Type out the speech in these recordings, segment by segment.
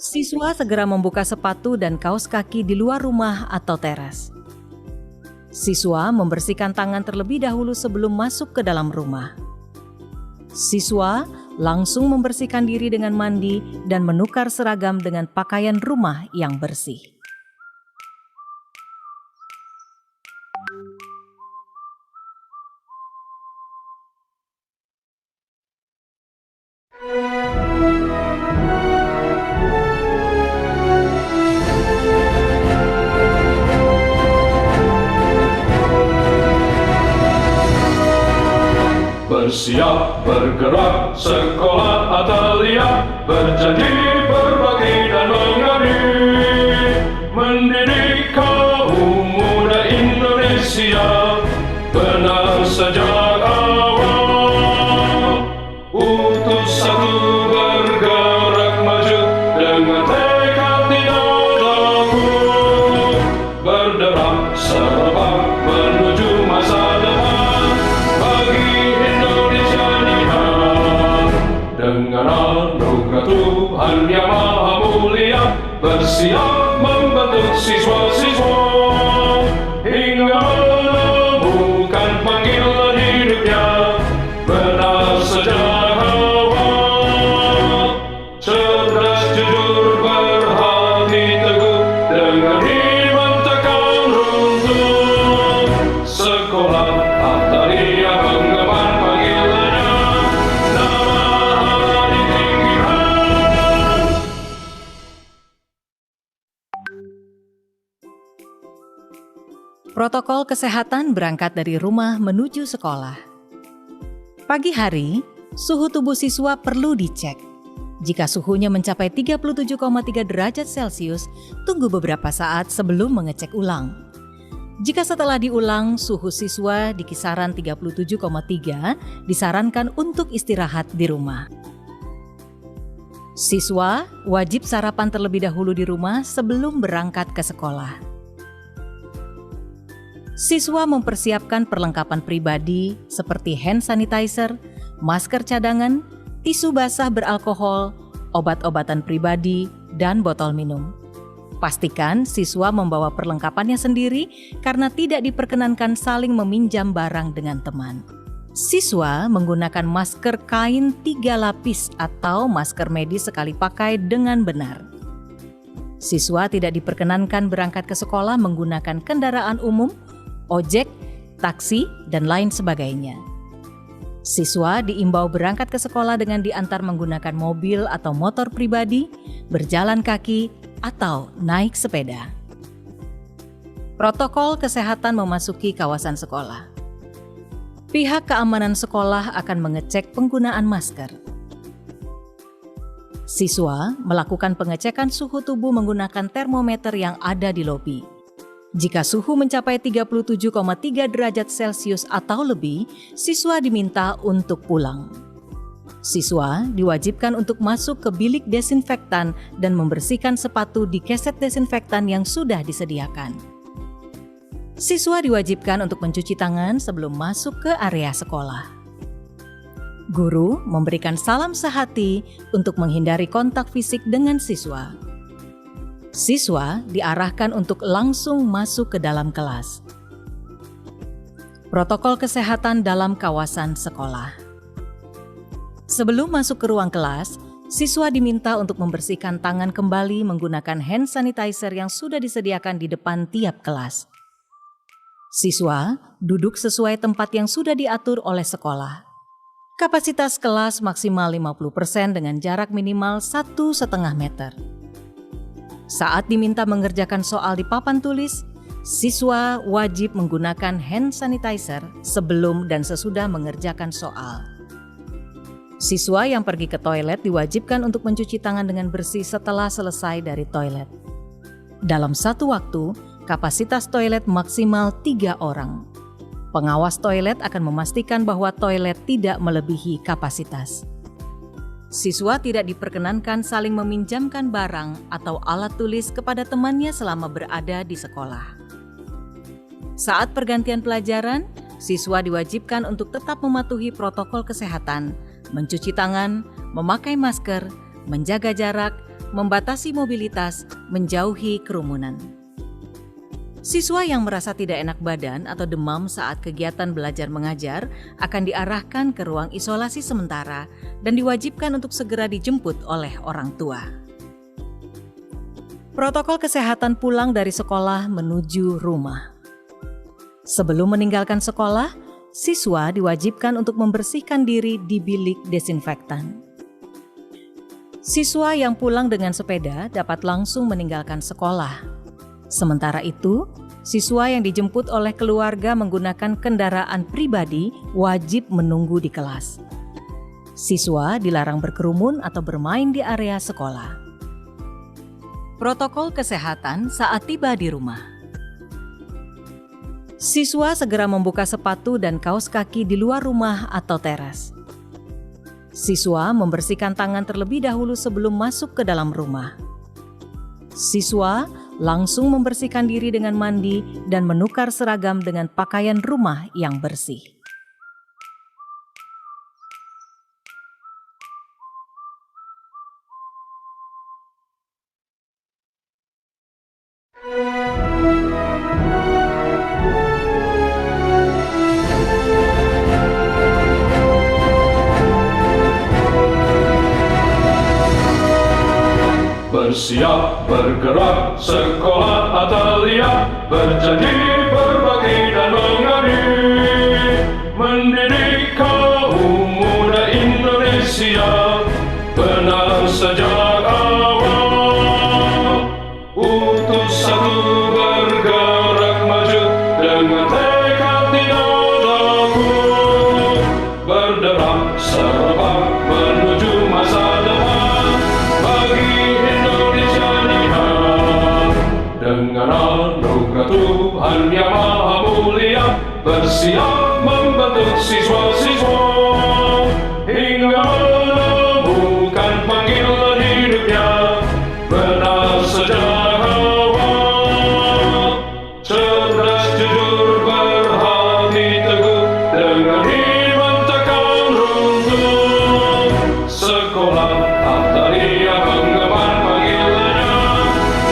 Siswa segera membuka sepatu dan kaos kaki di luar rumah atau teras. Siswa membersihkan tangan terlebih dahulu sebelum masuk ke dalam rumah. Siswa langsung membersihkan diri dengan mandi dan menukar seragam dengan pakaian rumah yang bersih. Bersiap, bergerak, sekolah Atalia, berjanji, berbagi dan mengabdi, mendidik kaum muda Indonesia, benar sejak awal. Utus satu bergerak maju, dengan tekad tidak takut, berderap serempak menuju masa depan, bagi dengan anugerah Tuhan yang Maha Mulia, bersiap membentuk siswa-siswa hingga menemukan panggilan hidupnya, benar sejak awal, cerdas, jujur, berhati teguh, dengan iman takkan runtuh. Sekolah Atalia mengemban panggilannya, Protokol kesehatan berangkat dari rumah menuju sekolah. Pagi hari, suhu tubuh siswa perlu dicek. Jika suhunya mencapai 37,3 derajat Celcius, tunggu beberapa saat sebelum mengecek ulang. Jika setelah diulang suhu siswa di kisaran 37,3, disarankan untuk istirahat di rumah. Siswa wajib sarapan terlebih dahulu di rumah sebelum berangkat ke sekolah. Siswa mempersiapkan perlengkapan pribadi seperti hand sanitizer, masker cadangan, tisu basah beralkohol, obat-obatan pribadi, dan botol minum. Pastikan siswa membawa perlengkapannya sendiri karena tidak diperkenankan saling meminjam barang dengan teman. Siswa menggunakan masker kain 3 lapis atau masker medis sekali pakai dengan benar. Siswa tidak diperkenankan berangkat ke sekolah menggunakan kendaraan umum, ojek, taksi, dan lain sebagainya. Siswa diimbau berangkat ke sekolah dengan diantar menggunakan mobil atau motor pribadi, berjalan kaki, atau naik sepeda. Protokol kesehatan memasuki kawasan sekolah. Pihak keamanan sekolah akan mengecek penggunaan masker. Siswa melakukan pengecekan suhu tubuh menggunakan termometer yang ada di lobi. Jika suhu mencapai 37,3 derajat Celcius atau lebih, siswa diminta untuk pulang. Siswa diwajibkan untuk masuk ke bilik desinfektan dan membersihkan sepatu di keset desinfektan yang sudah disediakan. Siswa diwajibkan untuk mencuci tangan sebelum masuk ke area sekolah. Guru memberikan salam sehati untuk menghindari kontak fisik dengan siswa. Siswa diarahkan untuk langsung masuk ke dalam kelas. Protokol kesehatan dalam kawasan sekolah. Sebelum masuk ke ruang kelas, siswa diminta untuk membersihkan tangan kembali menggunakan hand sanitizer yang sudah disediakan di depan tiap kelas. Siswa duduk sesuai tempat yang sudah diatur oleh sekolah. Kapasitas kelas maksimal 50% dengan jarak minimal 1,5 meter. Saat diminta mengerjakan soal di papan tulis, siswa wajib menggunakan hand sanitizer sebelum dan sesudah mengerjakan soal. Siswa yang pergi ke toilet diwajibkan untuk mencuci tangan dengan bersih setelah selesai dari toilet. Dalam satu waktu, kapasitas toilet maksimal 3 orang. Pengawas toilet akan memastikan bahwa toilet tidak melebihi kapasitas. Siswa tidak diperkenankan saling meminjamkan barang atau alat tulis kepada temannya selama berada di sekolah. Saat pergantian pelajaran, siswa diwajibkan untuk tetap mematuhi protokol kesehatan, mencuci tangan, memakai masker, menjaga jarak, membatasi mobilitas, menjauhi kerumunan. Siswa yang merasa tidak enak badan atau demam saat kegiatan belajar mengajar akan diarahkan ke ruang isolasi sementara dan diwajibkan untuk segera dijemput oleh orang tua. Protokol kesehatan pulang dari sekolah menuju rumah. Sebelum meninggalkan sekolah, siswa diwajibkan untuk membersihkan diri di bilik desinfektan. Siswa yang pulang dengan sepeda dapat langsung meninggalkan sekolah. Sementara itu, siswa yang dijemput oleh keluarga menggunakan kendaraan pribadi wajib menunggu di kelas. Siswa dilarang berkerumun atau bermain di area sekolah. Protokol kesehatan saat tiba di rumah. Siswa segera membuka sepatu dan kaos kaki di luar rumah atau teras. Siswa membersihkan tangan terlebih dahulu sebelum masuk ke dalam rumah. Siswa langsung membersihkan diri dengan mandi dan menukar seragam dengan pakaian rumah yang bersih. Bersiap bergerak sekolah Atalia, berjanji berbagi dan mengabdi, mendidik kaum muda Indonesia benar sejak awal. Utus satu bergerak maju dengan tekad tidak takut, berderap serempak menuju masa depan bagi Indonesia Raya. Dengan anugerah Tuhan yang Maha Mulia, bersiap membentuk siswa-siswa hingga menemukan panggilan hidupnya benar sejak awal. Cerdas, jujur, berhati teguh, dengan iman takkan runtuh. Sekolah Atalia mengemban panggilannya,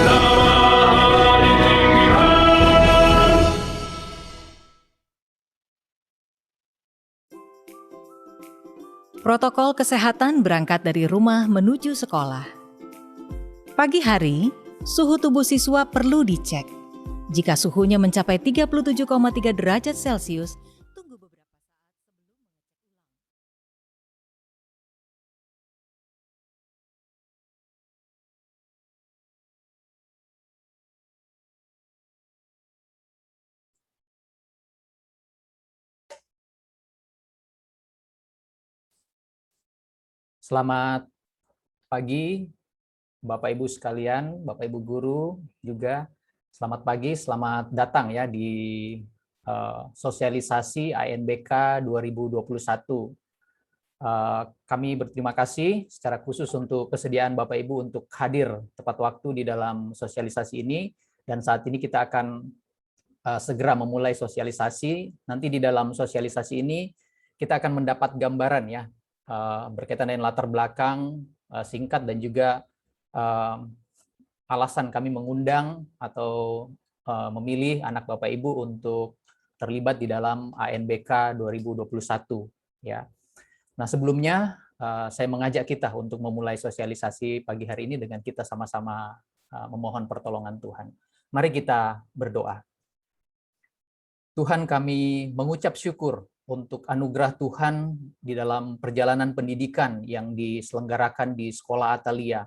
nama ditinggikan. Protokol kesehatan berangkat dari rumah menuju sekolah. Pagi hari, suhu tubuh siswa perlu dicek. Jika suhunya mencapai 37,3 derajat Celcius, tunggu beberapa saat sebelum mengecek ulang. Selamat pagi, Bapak Ibu sekalian, Bapak Ibu guru juga. Selamat pagi, selamat datang ya di sosialisasi ANBK 2021. Kami berterima kasih secara khusus untuk kesediaan Bapak Ibu untuk hadir tepat waktu di dalam sosialisasi ini. Dan saat ini kita akan segera memulai sosialisasi. Nanti di dalam sosialisasi ini kita akan mendapat gambaran ya, berkaitan dengan latar belakang singkat dan juga alasan kami mengundang atau memilih anak Bapak Ibu untuk terlibat di dalam ANBK 2021 ya. Nah, sebelumnya saya mengajak kita untuk memulai sosialisasi pagi hari ini dengan kita sama-sama memohon pertolongan Tuhan. Mari kita berdoa. Tuhan, kami mengucap syukur untuk anugerah Tuhan di dalam perjalanan pendidikan yang diselenggarakan di Sekolah Atalia.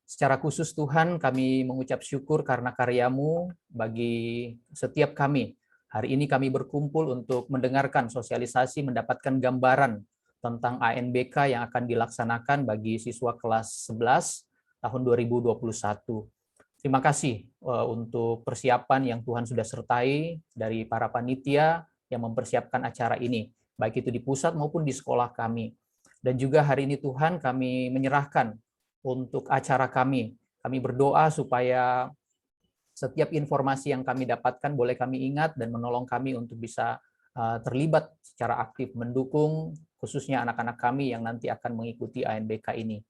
Secara khusus Tuhan, kami mengucap syukur karena karya-Mu bagi setiap kami. Hari ini kami berkumpul untuk mendengarkan sosialisasi, mendapatkan gambaran tentang ANBK yang akan dilaksanakan bagi siswa kelas 11 tahun 2021. Terima kasih untuk persiapan yang Tuhan sudah sertai dari para panitia yang mempersiapkan acara ini, baik itu di pusat maupun di sekolah kami. Dan juga hari ini Tuhan, kami menyerahkan untuk acara kami. Kami berdoa supaya setiap informasi yang kami dapatkan boleh kami ingat dan menolong kami untuk bisa terlibat secara aktif mendukung khususnya anak-anak kami yang nanti akan mengikuti ANBK ini.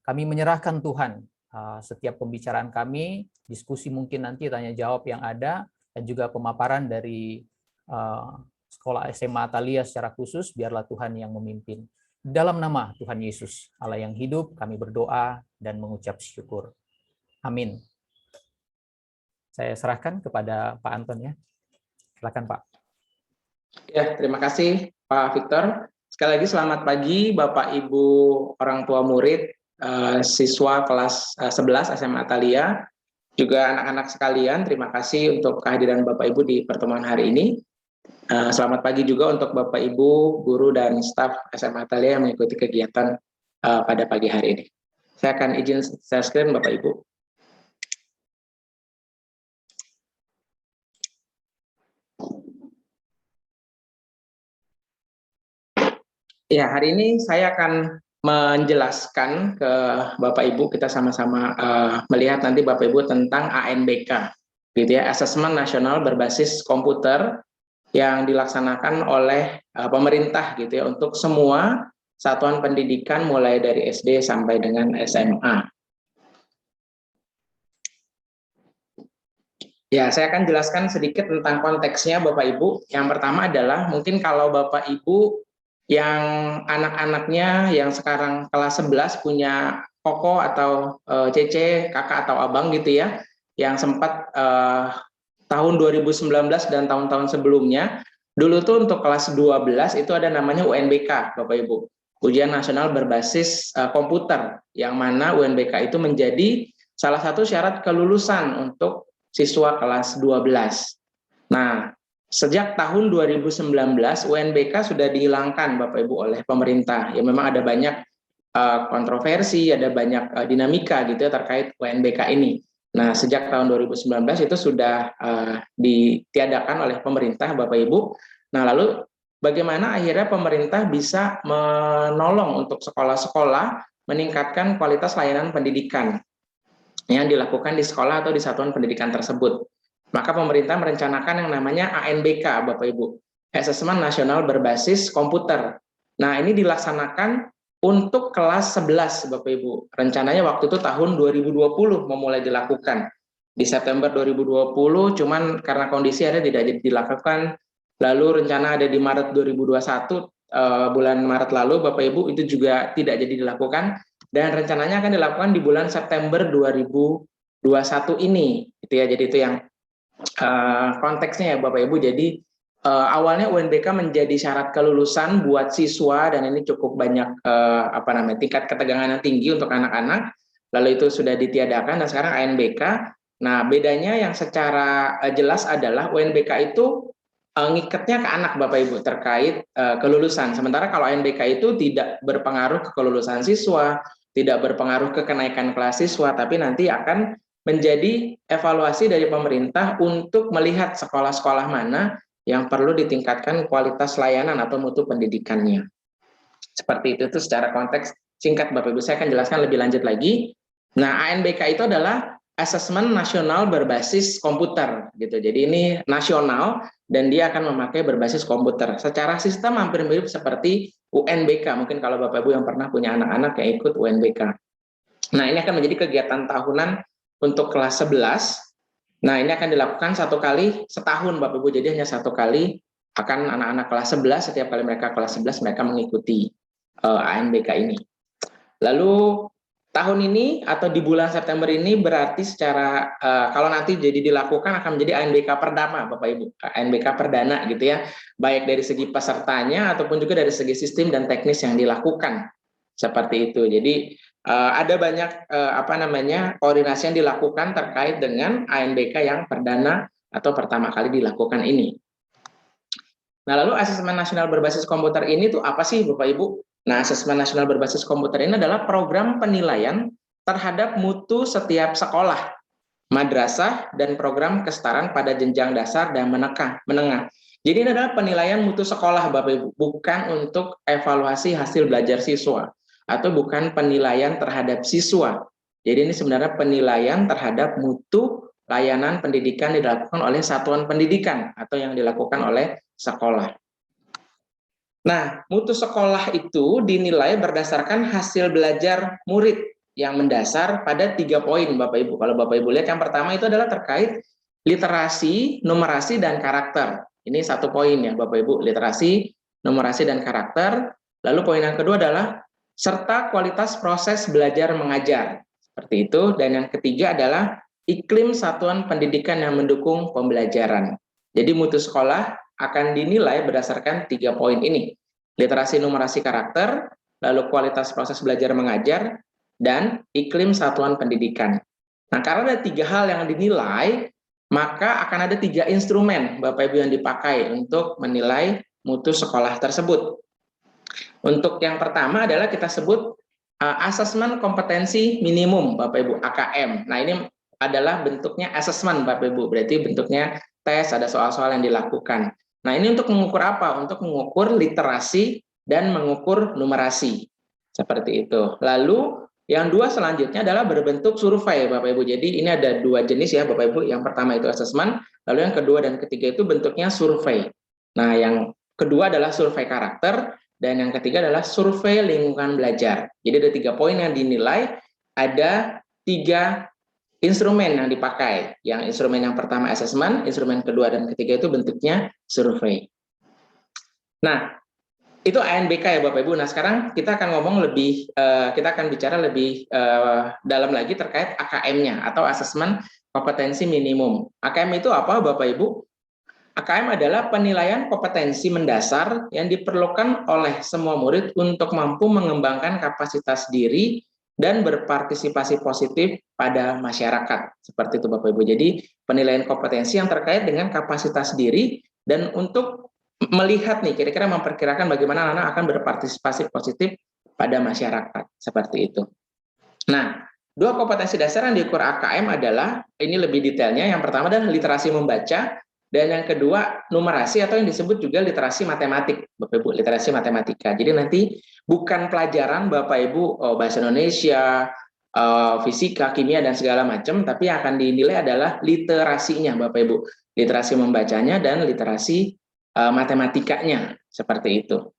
kami menyerahkan Tuhan setiap pembicaraan kami, diskusi mungkin nanti tanya jawab yang ada, dan juga pemaparan dari sekolah SMA Atalia secara khusus, biarlah Tuhan yang memimpin. Dalam nama Tuhan Yesus, Allah yang hidup, kami berdoa dan mengucap syukur. Amin. Saya serahkan kepada Pak Anton ya. Silakan Pak. Ya, terima kasih Pak Victor. Sekali lagi selamat pagi Bapak Ibu orang tua murid, siswa kelas 11 SMA Atalia, juga anak-anak sekalian. Terima kasih untuk kehadiran Bapak Ibu di pertemuan hari ini. Selamat pagi juga untuk Bapak Ibu, guru dan staf SMA Atalia yang mengikuti kegiatan pada pagi hari ini. Saya akan izin share screen Bapak Ibu. Ya, hari ini saya akan menjelaskan ke Bapak Ibu, kita sama-sama melihat nanti Bapak Ibu tentang ANBK, gitu ya, Asesmen Nasional Berbasis Komputer yang dilaksanakan oleh pemerintah, gitu ya, untuk semua satuan pendidikan mulai dari SD sampai dengan SMA. Ya, saya akan jelaskan sedikit tentang konteksnya Bapak Ibu. Yang pertama adalah mungkin kalau Bapak Ibu yang anak-anaknya yang sekarang kelas 11 punya koko atau cece, kakak atau abang gitu ya, yang sempat tahun 2019 dan tahun-tahun sebelumnya, dulu tuh untuk kelas 12 itu ada namanya UNBK Bapak Ibu, Ujian Nasional Berbasis Komputer, yang mana UNBK itu menjadi salah satu syarat kelulusan untuk siswa kelas 12. Nah, sejak tahun 2019 UNBK sudah dihilangkan Bapak Ibu oleh pemerintah. Ya memang ada banyak kontroversi, ada banyak dinamika gitu ya terkait UNBK ini. Nah, sejak tahun 2019 itu sudah ditiadakan oleh pemerintah Bapak Ibu. Nah, lalu bagaimana akhirnya pemerintah bisa menolong untuk sekolah-sekolah meningkatkan kualitas layanan pendidikan yang dilakukan di sekolah atau di satuan pendidikan tersebut. Maka pemerintah merencanakan yang namanya ANBK, Bapak Ibu, Asesmen Nasional Berbasis Komputer. Nah, ini dilaksanakan untuk kelas 11, Bapak Ibu. Rencananya waktu itu tahun 2020 memulai dilakukan. Di September 2020, cuman karena kondisi ada tidak jadi dilakukan. Lalu rencana ada di Maret 2021, bulan Maret lalu, Bapak Ibu, itu juga tidak jadi dilakukan. Dan rencananya akan dilakukan di bulan September 2021 ini. Gitu ya, jadi itu yang konteksnya ya Bapak Ibu. Jadi awalnya UNBK menjadi syarat kelulusan buat siswa, dan ini cukup banyak tingkat ketegangan yang tinggi untuk anak-anak. Lalu itu sudah ditiadakan dan sekarang ANBK. Nah, bedanya yang secara jelas adalah UNBK itu ngikatnya ke anak Bapak Ibu terkait kelulusan. Sementara kalau ANBK itu tidak berpengaruh ke kelulusan siswa, tidak berpengaruh ke kenaikan kelas siswa, tapi nanti akan menjadi evaluasi dari pemerintah untuk melihat sekolah-sekolah mana yang perlu ditingkatkan kualitas layanan atau mutu pendidikannya. Seperti itu secara konteks singkat Bapak Ibu. Saya akan jelaskan lebih lanjut lagi. Nah, ANBK itu adalah Asesmen Nasional Berbasis Komputer gitu. Jadi ini nasional dan dia akan memakai berbasis komputer. Secara sistem hampir mirip seperti UNBK. Mungkin kalau Bapak Ibu yang pernah punya anak-anak yang ikut UNBK. Nah, ini akan menjadi kegiatan tahunan untuk kelas 11. Nah, ini akan dilakukan satu kali setahun Bapak Ibu. Jadi hanya satu kali akan anak-anak kelas 11, setiap kali mereka kelas 11 mereka mengikuti ANBK ini. Lalu tahun ini atau di bulan September ini berarti secara kalau nanti jadi dilakukan akan menjadi ANBK perdana Bapak Ibu, ANBK perdana gitu ya, baik dari segi pesertanya ataupun juga dari segi sistem dan teknis yang dilakukan seperti itu. Jadi ada banyak koordinasi yang dilakukan terkait dengan ANBK yang perdana atau pertama kali dilakukan ini. Nah, lalu Asesmen Nasional Berbasis Komputer ini tuh apa sih Bapak Ibu? Nah, Asesmen Nasional Berbasis Komputer ini adalah program penilaian terhadap mutu setiap sekolah, madrasah, dan program kesetaraan pada jenjang dasar dan menengah. Jadi ini adalah penilaian mutu sekolah Bapak Ibu, bukan untuk evaluasi hasil belajar siswa, atau bukan penilaian terhadap siswa. Jadi ini sebenarnya penilaian terhadap mutu layanan pendidikan dilakukan oleh satuan pendidikan atau yang dilakukan oleh sekolah. Nah, mutu sekolah itu dinilai berdasarkan hasil belajar murid yang mendasar pada 3 poin Bapak Ibu. Kalau Bapak Ibu lihat yang pertama itu adalah terkait literasi, numerasi, dan karakter. Ini 1 poin ya Bapak Ibu, literasi, numerasi, dan karakter. Lalu poin yang kedua adalah serta kualitas proses belajar mengajar. Seperti itu. Dan yang ketiga adalah iklim satuan pendidikan yang mendukung pembelajaran. Jadi mutu sekolah akan dinilai berdasarkan 3 poin ini. Literasi, numerasi, karakter, lalu kualitas proses belajar mengajar, dan iklim satuan pendidikan. Nah, karena ada 3 hal yang dinilai, maka akan ada 3 instrumen Bapak Ibu yang dipakai untuk menilai mutu sekolah tersebut. Untuk yang pertama adalah kita sebut asesmen kompetensi minimum Bapak Ibu, AKM. Nah, ini adalah bentuknya asesmen Bapak Ibu, berarti bentuknya tes, ada soal-soal yang dilakukan. Nah, ini untuk mengukur apa? Untuk mengukur literasi dan mengukur numerasi. Seperti itu. Lalu yang 2 selanjutnya adalah berbentuk survei Bapak Ibu. Jadi ini ada 2 jenis ya Bapak Ibu. Yang pertama itu asesmen, lalu yang kedua dan ketiga itu bentuknya survei. Nah, yang kedua adalah survei karakter, dan yang ketiga adalah survei lingkungan belajar. Jadi ada 3 poin yang dinilai, ada 3 instrumen yang dipakai. Yang instrumen yang pertama asesmen, instrumen kedua dan ketiga itu bentuknya survei. Nah, itu ANBK ya Bapak Ibu. Nah, sekarang kita akan ngomong lebih, kita akan bicara lebih dalam lagi terkait AKM-nya atau asesmen kompetensi minimum. AKM itu apa Bapak Ibu? AKM adalah penilaian kompetensi mendasar yang diperlukan oleh semua murid untuk mampu mengembangkan kapasitas diri dan berpartisipasi positif pada masyarakat. Seperti itu Bapak Ibu. Jadi penilaian kompetensi yang terkait dengan kapasitas diri dan untuk melihat nih kira-kira memperkirakan bagaimana anak akan berpartisipasi positif pada masyarakat. Seperti itu. Nah, 2 kompetensi dasar yang diukur AKM adalah, ini lebih detailnya, yang pertama adalah literasi membaca, dan yang kedua numerasi atau yang disebut juga literasi matematik Bapak Ibu, literasi matematika. Jadi nanti bukan pelajaran Bapak Ibu bahasa Indonesia, fisika, kimia dan segala macam, tapi yang akan dinilai adalah literasinya Bapak Ibu, literasi membacanya dan literasi matematikanya, seperti itu.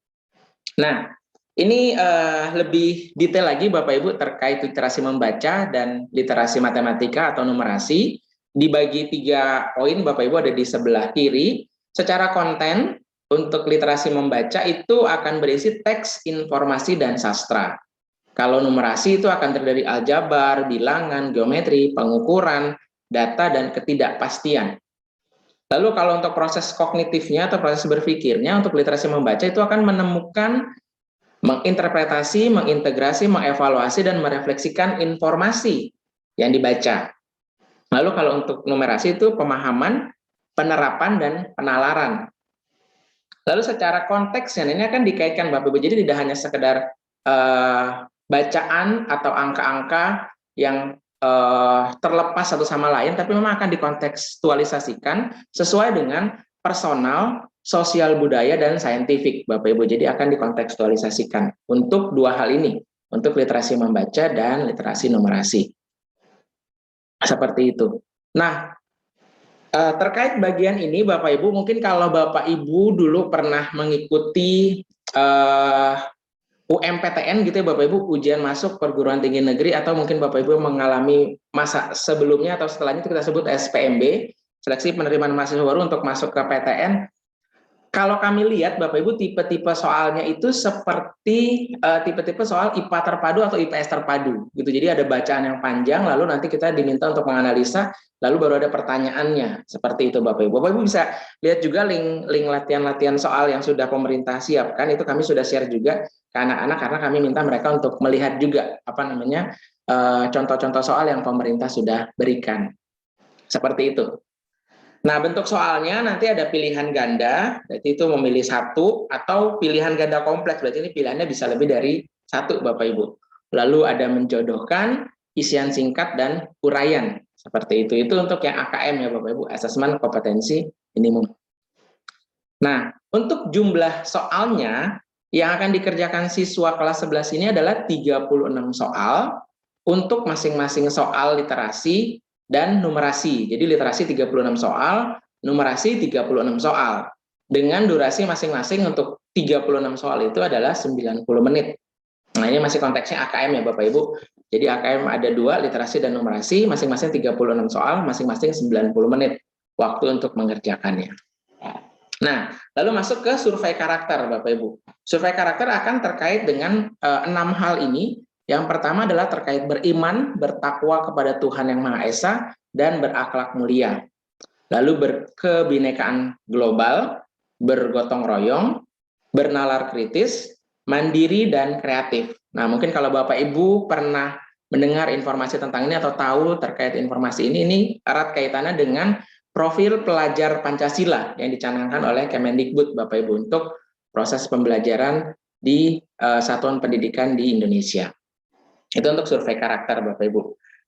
Nah, ini lebih detail lagi Bapak Ibu terkait literasi membaca dan literasi matematika atau numerasi. Dibagi 3 poin Bapak Ibu ada di sebelah kiri. Secara konten untuk literasi membaca itu akan berisi teks, informasi, dan sastra. Kalau numerasi itu akan terdiri dari aljabar, bilangan, geometri, pengukuran, data, dan ketidakpastian. Lalu kalau untuk proses kognitifnya atau proses berpikirnya untuk literasi membaca itu akan menemukan, menginterpretasi, mengintegrasi, mengevaluasi, dan merefleksikan informasi yang dibaca. Lalu kalau untuk numerasi itu pemahaman, penerapan, dan penalaran. Lalu secara konteksnya ini akan dikaitkan Bapak Ibu, jadi tidak hanya sekedar bacaan atau angka-angka yang terlepas satu sama lain, tapi memang akan dikontekstualisasikan sesuai dengan personal, sosial budaya, dan saintifik Bapak Ibu. Jadi akan dikontekstualisasikan untuk 2 hal ini, untuk literasi membaca dan literasi numerasi. Seperti itu. Nah, terkait bagian ini Bapak Ibu, mungkin kalau Bapak Ibu dulu pernah mengikuti UMPTN gitu ya Bapak Ibu, ujian masuk perguruan tinggi negeri, atau mungkin Bapak Ibu mengalami masa sebelumnya atau setelahnya itu kita sebut SPMB, seleksi penerimaan mahasiswa baru untuk masuk ke PTN. Kalau kami lihat Bapak Ibu tipe-tipe soalnya itu seperti tipe-tipe soal IPA terpadu atau IPS terpadu gitu. Jadi ada bacaan yang panjang, lalu nanti kita diminta untuk menganalisa, lalu baru ada pertanyaannya. Seperti itu Bapak Ibu. Bapak Ibu bisa lihat juga link latihan-latihan soal yang sudah pemerintah siapkan, itu kami sudah share juga ke anak-anak karena kami minta mereka untuk melihat juga contoh-contoh soal yang pemerintah sudah berikan. Seperti itu. Nah, bentuk soalnya nanti ada pilihan ganda, berarti itu memilih 1, atau pilihan ganda kompleks, berarti ini pilihannya bisa lebih dari 1 Bapak Ibu. Lalu ada menjodohkan, isian singkat, dan uraian. Seperti itu. Itu untuk yang AKM ya Bapak Ibu, asesmen kompetensi minimum. Nah, untuk jumlah soalnya yang akan dikerjakan siswa kelas 11 ini adalah 36 soal untuk masing-masing soal literasi dan numerasi. Jadi literasi 36 soal, numerasi 36 soal. Dengan durasi masing-masing untuk 36 soal itu adalah 90 menit. Nah, ini masih konteksnya AKM ya Bapak Ibu. Jadi AKM ada 2, literasi dan numerasi, masing-masing 36 soal, masing-masing 90 menit waktu untuk mengerjakannya. Nah, lalu masuk ke survei karakter, Bapak Ibu. Survei karakter akan terkait dengan 6 hal ini. Yang pertama adalah terkait beriman, bertakwa kepada Tuhan Yang Maha Esa, dan berakhlak mulia. Lalu berkebinekaan global, bergotong royong, bernalar kritis, mandiri, dan kreatif. Nah, mungkin kalau Bapak Ibu pernah mendengar informasi tentang ini atau tahu terkait informasi ini erat kaitannya dengan profil pelajar Pancasila yang dicanangkan oleh Kemendikbud, Bapak Ibu, untuk proses pembelajaran di satuan pendidikan di Indonesia. Itu untuk survei karakter, Bapak Ibu.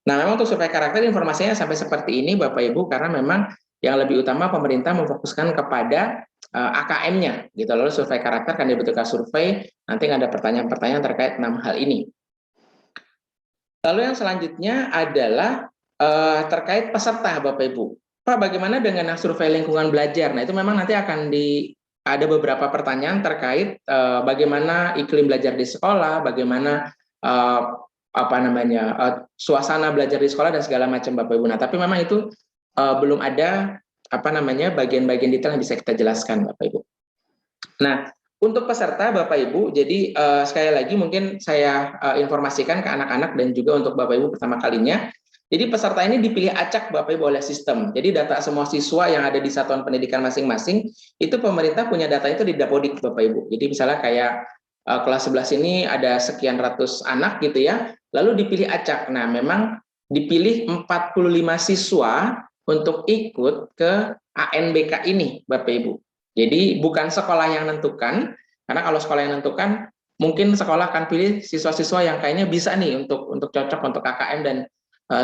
Nah, memang untuk survei karakter informasinya sampai seperti ini, Bapak Ibu, karena memang yang lebih utama pemerintah memfokuskan kepada AKM-nya, gitu. Lalu survei karakter kan dibutuhkan survei, nanti ada pertanyaan-pertanyaan terkait 6 hal ini. Lalu yang selanjutnya adalah terkait peserta, Bapak Ibu. Pak, bagaimana dengan survei lingkungan belajar? Nah, itu memang nanti akan ada beberapa pertanyaan terkait bagaimana iklim belajar di sekolah, bagaimana suasana belajar di sekolah dan segala macam, Bapak Ibu. Nah, tapi memang itu belum ada bagian-bagian detail yang bisa kita jelaskan, Bapak Ibu. Nah, untuk peserta Bapak Ibu, jadi sekali lagi mungkin saya informasikan ke anak-anak dan juga untuk Bapak Ibu pertama kalinya. Jadi peserta ini dipilih acak, Bapak Ibu, oleh sistem. Jadi data semua siswa yang ada di satuan pendidikan masing-masing itu pemerintah punya data itu di Dapodik, Bapak Ibu. Jadi misalnya kayak kelas 11 ini ada sekian ratus anak gitu ya, lalu dipilih acak. Nah, memang dipilih 45 siswa untuk ikut ke ANBK ini, Bapak Ibu. Jadi bukan sekolah yang menentukan, karena kalau sekolah yang menentukan, mungkin sekolah akan pilih siswa-siswa yang kayaknya bisa nih untuk cocok untuk KKM dan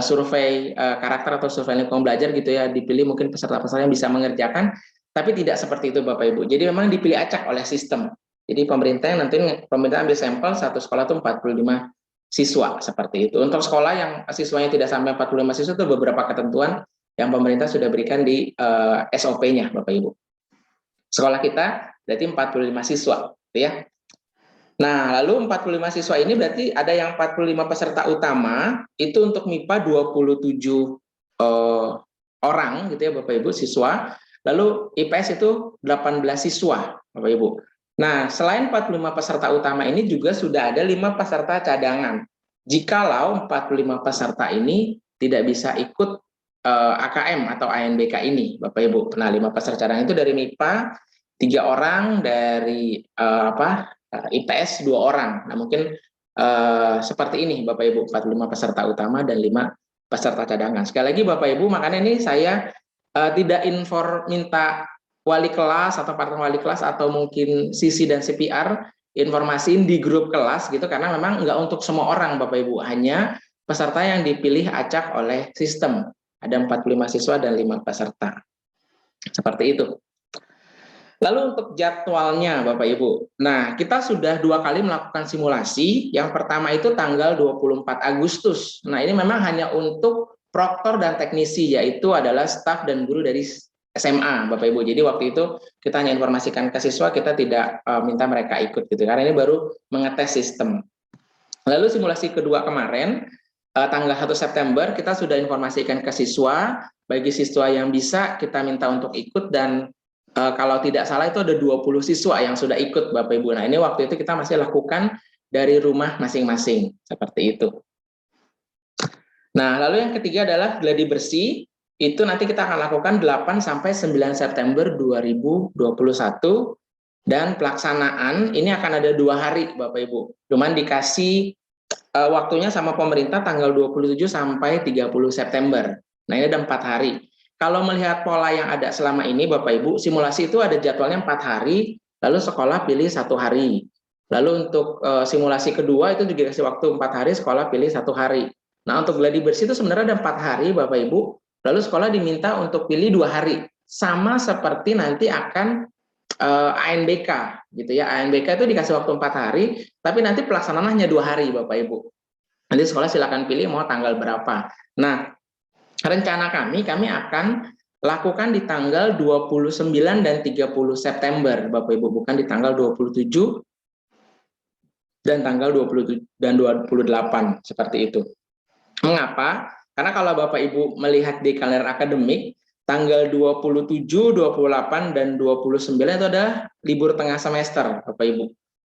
survei karakter atau survei lingkungan belajar gitu ya, dipilih mungkin peserta-peserta yang bisa mengerjakan, tapi tidak seperti itu, Bapak Ibu. Jadi memang dipilih acak oleh sistem. Jadi pemerintah ambil sampel satu sekolah itu 45 siswa seperti itu. Untuk sekolah yang siswanya tidak sampai 45 siswa itu beberapa ketentuan yang pemerintah sudah berikan di SOP-nya, Bapak Ibu. Sekolah kita berarti 45 siswa, gitu ya. Nah, lalu 45 siswa ini berarti ada yang 45 peserta utama, itu untuk MIPA 27 orang gitu ya, Bapak Ibu, siswa. Lalu IPS itu 18 siswa, Bapak Ibu. Nah, selain 45 peserta utama ini juga sudah ada 5 peserta cadangan. Jikalau 45 peserta ini tidak bisa ikut AKM atau ANBK ini, Bapak Ibu. Nah, 5 peserta cadangan itu dari MIPA 3 orang, dari IPS 2 orang. Nah, mungkin seperti ini, Bapak Ibu, 45 peserta utama dan 5 peserta cadangan. Sekali lagi, Bapak Ibu, makanya ini saya tidak minta wali kelas atau partner wali kelas atau mungkin sisi dan CPR informasiin di grup kelas gitu, karena memang nggak untuk semua orang, Bapak Ibu, hanya peserta yang dipilih acak oleh sistem. Ada 45 siswa dan 5 peserta. Seperti itu. Lalu untuk jadwalnya, Bapak Ibu. Nah, kita sudah 2 kali melakukan simulasi. Yang pertama itu tanggal 24 Agustus. Nah, ini memang hanya untuk proktor dan teknisi, yaitu adalah staf dan guru dari SMA, Bapak Ibu. Jadi waktu itu kita hanya informasikan ke siswa, kita tidak minta mereka ikut gitu, karena ini baru mengetes sistem. Lalu simulasi kedua kemarin, tanggal 1 September, kita sudah informasikan ke siswa. Bagi siswa yang bisa, kita minta untuk ikut, dan kalau tidak salah itu ada 20 siswa yang sudah ikut, Bapak Ibu. Nah, ini waktu itu kita masih lakukan dari rumah masing-masing, seperti itu. Nah, lalu yang ketiga adalah gladi bersih. Itu nanti kita akan lakukan 8 sampai 9 September 2021. Dan pelaksanaan ini akan ada 2 hari, Bapak Ibu. Cuman dikasih waktunya sama pemerintah tanggal 27 sampai 30 September. Nah, ini ada 4 hari. Kalau melihat pola yang ada selama ini, Bapak Ibu, simulasi itu ada jadwalnya 4 hari, lalu sekolah pilih 1 hari. Lalu untuk simulasi kedua itu juga dikasih waktu 4 hari, sekolah pilih 1 hari. Nah, untuk gladi bersih itu sebenarnya ada 4 hari, Bapak Ibu, lalu sekolah diminta untuk pilih 2 hari. Sama seperti nanti akan ANBK, gitu ya. ANBK itu dikasih waktu 4 hari, tapi nanti pelaksanaannya hanya 2 hari, Bapak Ibu. Nanti sekolah silakan pilih mau tanggal berapa. Nah, rencana kami akan lakukan di tanggal 29 dan 30 September, Bapak Ibu, bukan di tanggal 27 dan tanggal 27 dan 28 seperti itu. Mengapa? Karena kalau Bapak Ibu melihat di kalender akademik, tanggal 27, 28 dan 29 itu adalah libur tengah semester, Bapak Ibu.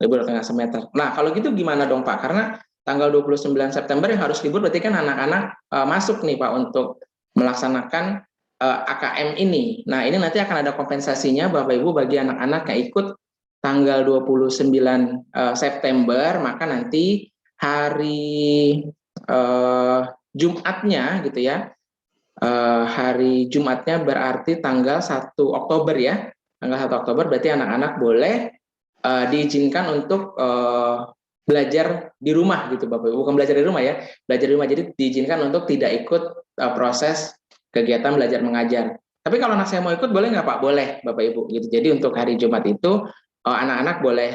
Libur tengah semester. Nah, kalau gitu gimana dong, Pak? Karena tanggal 29 September yang harus libur berarti kan anak-anak masuk nih, Pak, untuk melaksanakan AKM ini. Nah, ini nanti akan ada kompensasinya Bapak Ibu bagi anak-anak yang ikut tanggal 29 September, maka nanti hari Jumatnya gitu ya. Hari Jumatnya berarti tanggal 1 Oktober ya. Tanggal 1 Oktober berarti anak-anak boleh diizinkan untuk belajar di rumah gitu Bapak Ibu. Bukan belajar di rumah ya, belajar di rumah. Jadi diizinkan untuk tidak ikut proses kegiatan belajar mengajar. Tapi kalau anak saya mau ikut boleh nggak Pak? Boleh Bapak Ibu. Gitu. Jadi untuk hari Jumat itu anak-anak boleh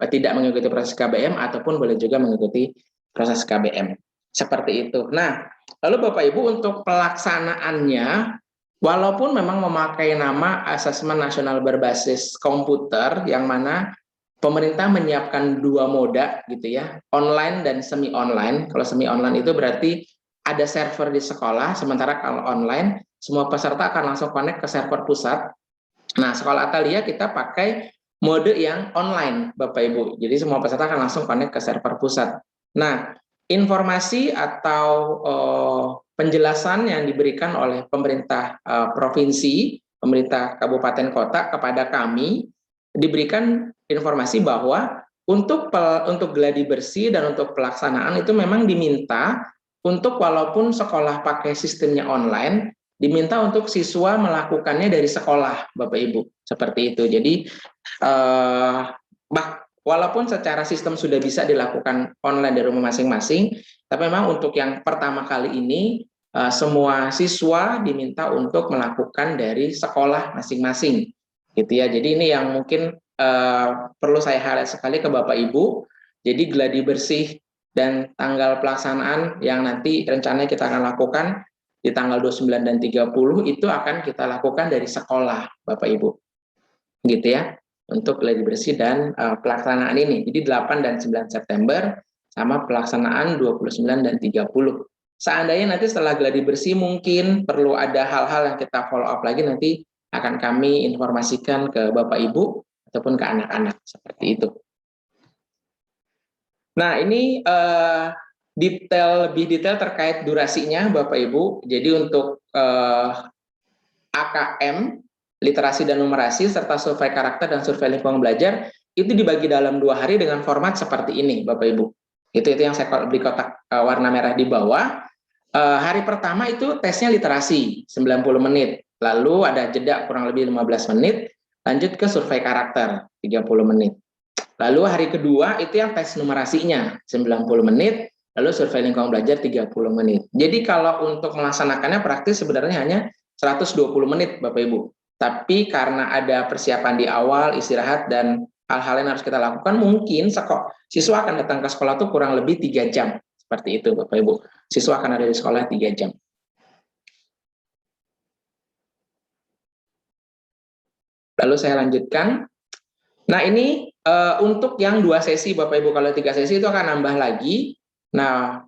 tidak mengikuti proses KBM ataupun boleh juga mengikuti proses KBM. Seperti itu. Nah, lalu Bapak Ibu untuk pelaksanaannya, walaupun memang memakai nama Asesmen Nasional Berbasis Komputer, yang mana pemerintah menyiapkan 2 moda gitu ya, online dan semi online. Kalau semi online itu berarti ada server di sekolah, sementara kalau online semua peserta akan langsung connect ke server pusat. Nah, sekolah Atalia kita pakai mode yang online, Bapak Ibu. Jadi semua peserta akan langsung connect ke server pusat. Nah, informasi atau penjelasan yang diberikan oleh pemerintah provinsi, pemerintah kabupaten kota kepada kami, diberikan informasi bahwa untuk gladi bersih dan untuk pelaksanaan itu memang diminta untuk walaupun sekolah pakai sistemnya online, diminta untuk siswa melakukannya dari sekolah, Bapak Ibu, seperti itu. Jadi walaupun secara sistem sudah bisa dilakukan online dari rumah masing-masing, tapi memang untuk yang pertama kali ini semua siswa diminta untuk melakukan dari sekolah masing-masing, gitu ya. Jadi ini yang mungkin perlu saya highlight sekali ke Bapak Ibu. Jadi gladi bersih dan tanggal pelaksanaan yang nanti rencananya kita akan lakukan di tanggal 29 dan 30 itu akan kita lakukan dari sekolah, Bapak Ibu. Gitu ya, untuk gladi bersih dan pelaksanaan ini. Jadi 8 dan 9 September sama pelaksanaan 29 dan 30. Seandainya nanti setelah gladi bersih mungkin perlu ada hal-hal yang kita follow up lagi, nanti akan kami informasikan ke Bapak Ibu ataupun ke anak-anak seperti itu. Nah, ini lebih detail terkait durasinya Bapak Ibu. Jadi untuk AKM, literasi dan numerasi, serta survei karakter dan survei lingkungan belajar, itu dibagi dalam 2 hari dengan format seperti ini Bapak Ibu. Itu yang saya beri kotak warna merah di bawah. Hari pertama itu tesnya literasi 90 menit, lalu ada jeda kurang lebih 15 menit, lanjut ke survei karakter 30 menit. Lalu hari kedua itu yang tes numerasinya 90 menit, lalu survei lingkungan belajar 30 menit. Jadi kalau untuk melaksanakannya praktis sebenarnya hanya 120 menit Bapak Ibu. Tapi karena ada persiapan di awal, istirahat, dan hal-hal yang harus kita lakukan, mungkin siswa akan datang ke sekolah itu kurang lebih 3 jam. Seperti itu Bapak Ibu. Siswa akan ada di sekolah 3 jam. Lalu saya lanjutkan. Nah, ini untuk yang 2 sesi Bapak Ibu. Kalau 3 sesi itu akan nambah lagi. Nah,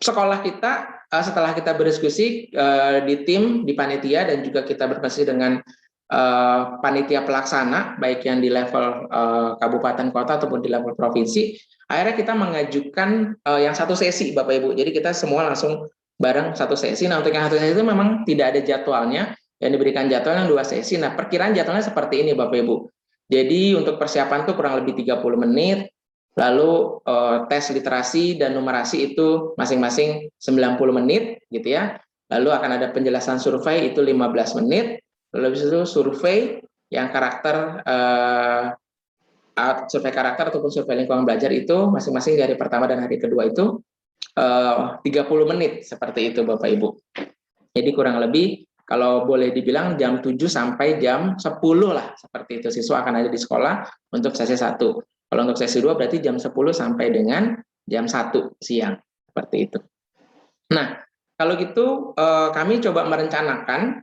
sekolah kita setelah kita berdiskusi di tim, di panitia, dan juga kita berdiskusi dengan panitia pelaksana, baik yang di level kabupaten kota ataupun di level provinsi, akhirnya kita mengajukan yang 1 sesi Bapak Ibu. Jadi kita semua langsung bareng 1 sesi. Nah, untuk yang 1 sesi itu memang tidak ada jadwalnya, yang diberikan jadwal yang 2 sesi. Nah, perkiraan jadwalnya seperti ini Bapak Ibu. Jadi untuk persiapan itu kurang lebih 30 menit, lalu tes literasi dan numerasi itu masing-masing 90 menit gitu ya. Lalu akan ada penjelasan survei itu 15 menit, lalu habis itu survei yang karakter survei karakter ataupun survei lingkungan belajar itu masing-masing dari pertama dan hari kedua itu 30 menit seperti itu Bapak Ibu. Jadi kurang lebih kalau boleh dibilang jam 7 sampai jam 10 lah, seperti itu siswa akan ada di sekolah untuk sesi 1. Kalau untuk sesi 2 berarti jam 10 sampai dengan jam 1 siang, seperti itu. Nah, kalau gitu kami coba merencanakan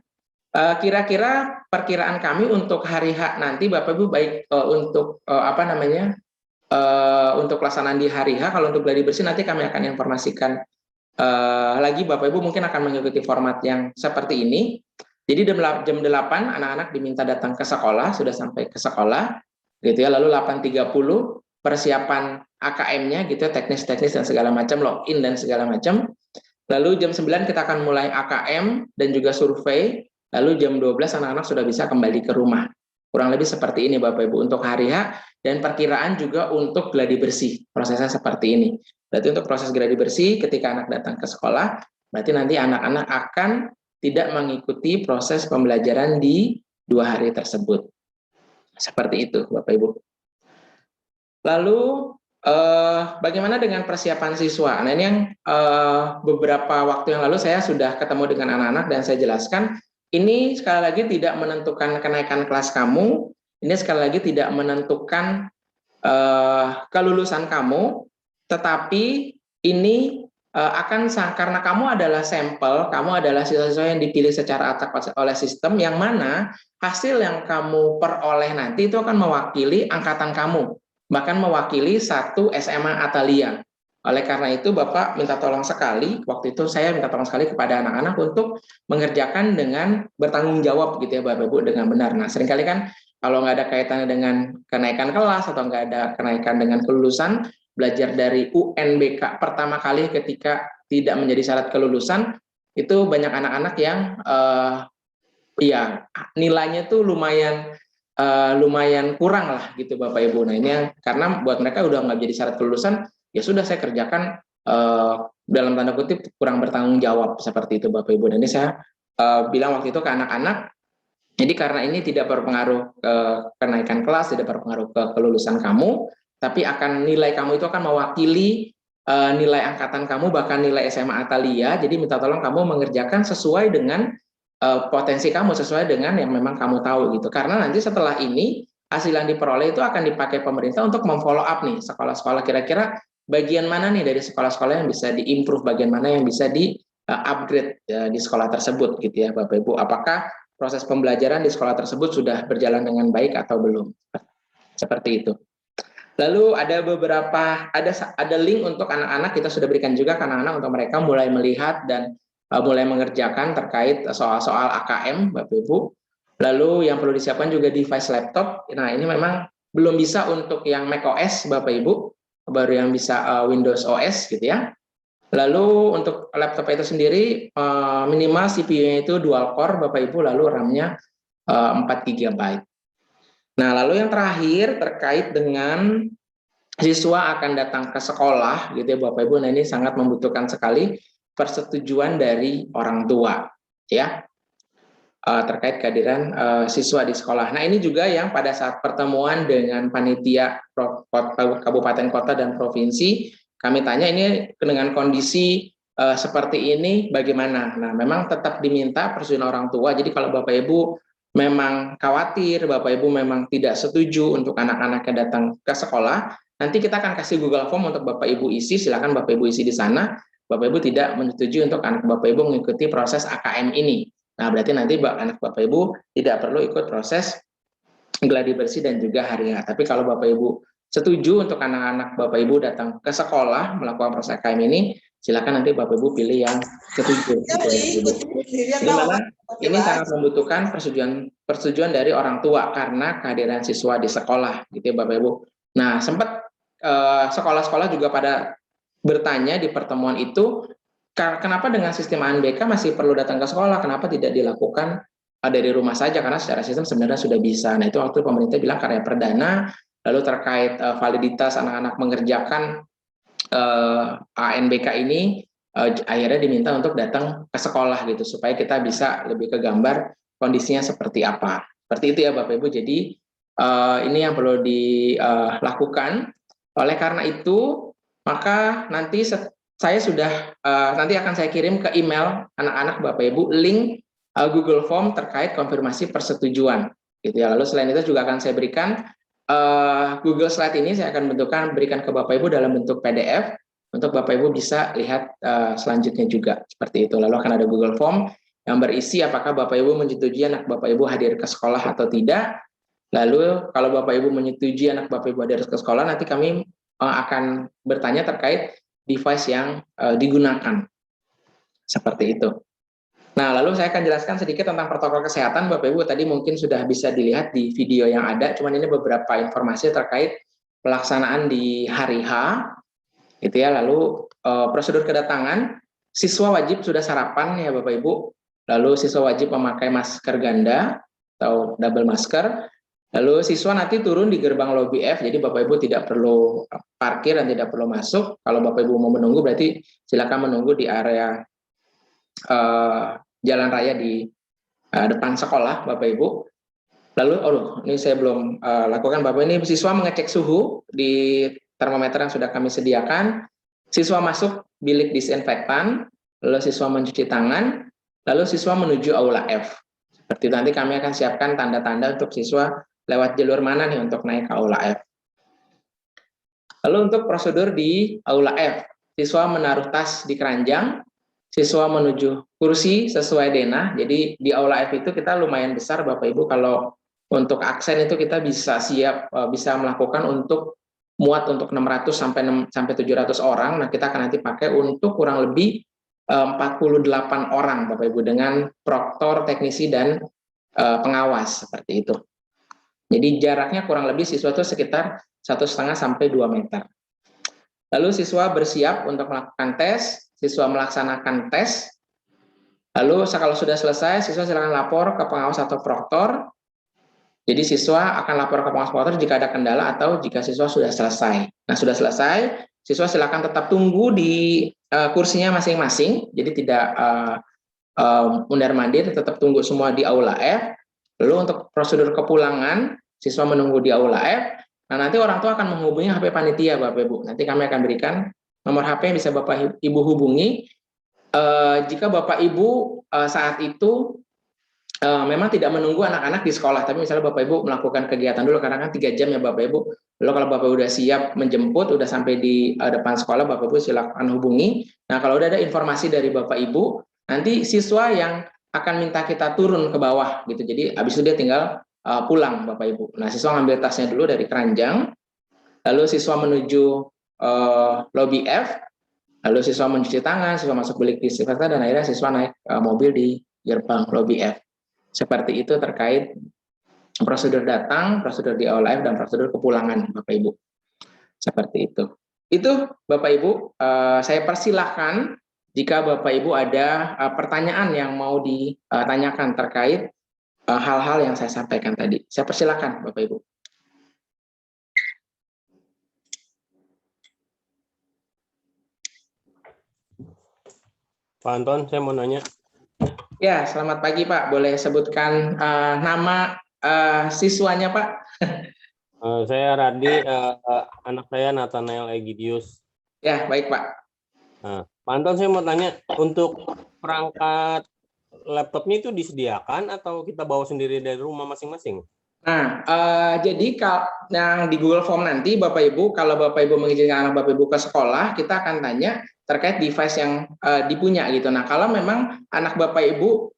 kira-kira perkiraan kami untuk hari H nanti Bapak Ibu, baik untuk untuk pelaksanaan di hari H. Kalau untuk gladi bersih nanti kami akan informasikan lagi, Bapak Ibu mungkin akan mengikuti format yang seperti ini. Jadi jam 8 anak-anak diminta datang ke sekolah, sudah sampai ke sekolah gitu ya. Lalu 8.30 persiapan AKM-nya gitu ya, teknis-teknis dan segala macam, login dan segala macam. Lalu jam 9 kita akan mulai AKM dan juga survei. Lalu jam 12 anak-anak sudah bisa kembali ke rumah. Kurang lebih seperti ini Bapak Ibu untuk hari H, dan perkiraan juga untuk gladi bersih. Prosesnya seperti ini. Berarti untuk proses gladi bersih ketika anak datang ke sekolah, berarti nanti anak-anak akan tidak mengikuti proses pembelajaran di 2 hari tersebut. Seperti itu Bapak Ibu. Lalu bagaimana dengan persiapan siswa? Nah ini yang beberapa waktu yang lalu saya sudah ketemu dengan anak-anak dan saya jelaskan, ini sekali lagi tidak menentukan kenaikan kelas kamu, ini sekali lagi tidak menentukan kelulusan kamu, tetapi ini karena kamu adalah sampel, kamu adalah siswa-siswa yang dipilih secara acak oleh sistem, yang mana hasil yang kamu peroleh nanti itu akan mewakili angkatan kamu, bahkan mewakili satu SMA Atalia. Oleh karena itu Bapak minta tolong sekali, waktu itu saya minta tolong sekali kepada anak-anak untuk mengerjakan dengan bertanggung jawab gitu ya Bapak Ibu, dengan benar. Nah seringkali kan kalau nggak ada kaitannya dengan kenaikan kelas atau nggak ada kenaikan dengan kelulusan, belajar dari UNBK pertama kali ketika tidak menjadi syarat kelulusan, itu banyak anak-anak yang ya nilainya tuh lumayan kurang lah gitu Bapak Ibu. Nah ini yang karena buat mereka udah nggak jadi syarat kelulusan, ya sudah saya kerjakan dalam tanda kutip kurang bertanggung jawab seperti itu Bapak Ibu. Dan ini saya bilang waktu itu ke anak-anak, jadi karena ini tidak berpengaruh ke kenaikan kelas, tidak berpengaruh ke kelulusan kamu, tapi akan nilai kamu itu akan mewakili nilai angkatan kamu, bahkan nilai SMA Atalia. Jadi minta tolong kamu mengerjakan sesuai dengan potensi kamu, sesuai dengan yang memang kamu tahu gitu. Karena nanti setelah ini hasil yang diperoleh itu akan dipakai pemerintah untuk memfollow up nih sekolah-sekolah, kira-kira bagian mana nih dari sekolah-sekolah yang bisa diimprove, bagian mana yang bisa di upgrade di sekolah tersebut gitu ya Bapak Ibu. Apakah proses pembelajaran di sekolah tersebut sudah berjalan dengan baik atau belum? Seperti itu. Lalu ada link untuk anak-anak, kita sudah berikan juga ke anak-anak untuk mereka mulai melihat dan mulai mengerjakan terkait soal-soal AKM Bapak Ibu. Lalu yang perlu disiapkan juga device laptop. Nah ini memang belum bisa untuk yang macOS Bapak Ibu, baru yang bisa Windows OS gitu ya. Lalu untuk laptop itu sendiri minimal CPU-nya itu dual core Bapak Ibu, lalu RAM-nya 4 GB. Nah, lalu yang terakhir terkait dengan siswa akan datang ke sekolah gitu ya Bapak Ibu. Nah, ini sangat membutuhkan sekali persetujuan dari orang tua ya. Terkait kehadiran siswa di sekolah. Nah, ini juga yang pada saat pertemuan dengan panitia kabupaten, kota dan provinsi kami tanya, ini dengan kondisi seperti ini bagaimana? Nah, memang tetap diminta persetujuan orang tua. Jadi kalau Bapak Ibu memang khawatir, Bapak Ibu memang tidak setuju untuk anak-anaknya datang ke sekolah, nanti kita akan kasih Google Form untuk Bapak Ibu isi, silakan Bapak Ibu isi di sana. Bapak Ibu tidak menyetujui untuk anak Bapak Ibu mengikuti proses AKM ini. Nah, berarti nanti anak Bapak Ibu tidak perlu ikut proses gladi bersih dan juga hari H. Tapi kalau Bapak Ibu setuju untuk anak-anak Bapak Ibu datang ke sekolah melakukan proses AKM ini, silakan nanti Bapak Ibu pilih yang setuju. Ini sangat membutuhkan persetujuan dari orang tua karena kehadiran siswa di sekolah, gitu ya Bapak Ibu. Nah, sempat sekolah-sekolah juga pada bertanya di pertemuan itu, kenapa dengan sistem ANBK masih perlu datang ke sekolah, kenapa tidak dilakukan dari rumah saja, karena secara sistem sebenarnya sudah bisa. Nah, itu waktu pemerintah bilang karya perdana, lalu terkait validitas anak-anak mengerjakan ANBK ini, akhirnya diminta untuk datang ke sekolah gitu, supaya kita bisa lebih ke gambar kondisinya seperti apa. Seperti itu ya Bapak Ibu, jadi ini yang perlu dilakukan. Oleh karena itu, maka nanti saya sudah nanti akan saya kirim ke email anak-anak Bapak Ibu link Google Form terkait konfirmasi persetujuan gitu ya. Lalu selain itu juga akan saya berikan Google Slide ini, saya akan berikan ke Bapak Ibu dalam bentuk PDF untuk Bapak Ibu bisa lihat selanjutnya juga seperti itu. Lalu akan ada Google Form yang berisi apakah Bapak Ibu menyetujui anak Bapak Ibu hadir ke sekolah atau tidak. Lalu kalau Bapak Ibu menyetujui anak Bapak Ibu ada ke sekolah, nanti kami akan bertanya terkait device yang digunakan. Seperti itu. Nah, lalu saya akan jelaskan sedikit tentang protokol kesehatan. Bapak Ibu tadi mungkin sudah bisa dilihat di video yang ada, cuman ini beberapa informasi terkait pelaksanaan di hari H, gitu ya. Lalu prosedur kedatangan, siswa wajib sudah sarapan ya Bapak Ibu. Lalu siswa wajib memakai masker ganda atau double masker. Lalu siswa nanti turun di gerbang lobi F, jadi Bapak Ibu tidak perlu parkir dan tidak perlu masuk. Kalau Bapak Ibu mau menunggu, berarti silakan menunggu di area jalan raya di depan sekolah, Bapak Ibu. Lalu, ini saya belum lakukan, Bapak. Ini siswa mengecek suhu di termometer yang sudah kami sediakan. Siswa masuk bilik disinfektan, lalu siswa mencuci tangan, lalu siswa menuju aula F. Seperti itu, nanti kami akan siapkan tanda-tanda untuk siswa lewat jalur mana nih untuk naik ke aula F. Lalu untuk prosedur di aula F, siswa menaruh tas di keranjang, siswa menuju kursi sesuai denah. Jadi di aula F itu kita lumayan besar Bapak Ibu, kalau untuk aksen itu kita bisa bisa melakukan untuk muat untuk 600 sampai 700 orang. Nah, kita akan nanti pakai untuk kurang lebih 48 orang Bapak Ibu dengan proktor, teknisi dan pengawas seperti itu. Jadi jaraknya kurang lebih siswa itu sekitar 1,5 sampai 2 meter. Lalu siswa bersiap untuk melakukan tes, siswa melaksanakan tes, lalu kalau sudah selesai, siswa silakan lapor ke pengawas atau proktor. Jadi siswa akan lapor ke pengawas proktor jika ada kendala atau jika siswa sudah selesai. Nah, sudah selesai, siswa silakan tetap tunggu di kursinya masing-masing, jadi tidak mundar-mandir, tetap tunggu semua di aula F. Lalu untuk prosedur kepulangan, siswa menunggu di aula F. Nah, nanti orang tua akan menghubungi HP panitia, Bapak Ibu. Nanti kami akan berikan nomor HP yang bisa Bapak Ibu hubungi. Jika Bapak Ibu saat itu memang tidak menunggu anak-anak di sekolah, tapi misalnya Bapak Ibu melakukan kegiatan dulu, karena kan 3 jam ya Bapak Ibu. Lalu kalau Bapak Ibu udah siap menjemput, udah sampai di depan sekolah, Bapak Ibu silakan hubungi. Nah, kalau udah ada informasi dari Bapak Ibu, nanti siswa yang akan minta kita turun ke bawah gitu. Jadi habis itu dia tinggal pulang Bapak Ibu. Nah, siswa ngambil tasnya dulu dari keranjang, lalu siswa menuju lobi F, lalu siswa mencuci tangan, siswa masuk bilik disinfektan, dan akhirnya siswa naik mobil di gerbang lobi F. Seperti itu terkait prosedur datang, prosedur di aula F, dan prosedur kepulangan Bapak Ibu. Seperti itu. Itu Bapak Ibu, saya persilahkan jika Bapak Ibu ada pertanyaan yang mau ditanyakan terkait hal-hal yang saya sampaikan tadi. Saya persilahkan Bapak Ibu. Pak Anton, saya mau nanya. Ya, selamat pagi Pak. Boleh sebutkan nama siswanya Pak? Saya Radi, anak saya Nathanael Egidius. Ya, baik Pak. Pak Anton, saya mau tanya, untuk perangkat laptopnya itu disediakan atau kita bawa sendiri dari rumah masing-masing? Nah, jadi kalau yang di Google Form nanti Bapak Ibu, kalau Bapak Ibu mengizinkan anak Bapak Ibu ke sekolah, kita akan tanya terkait device yang dipunya gitu. Nah, kalau memang anak Bapak Ibu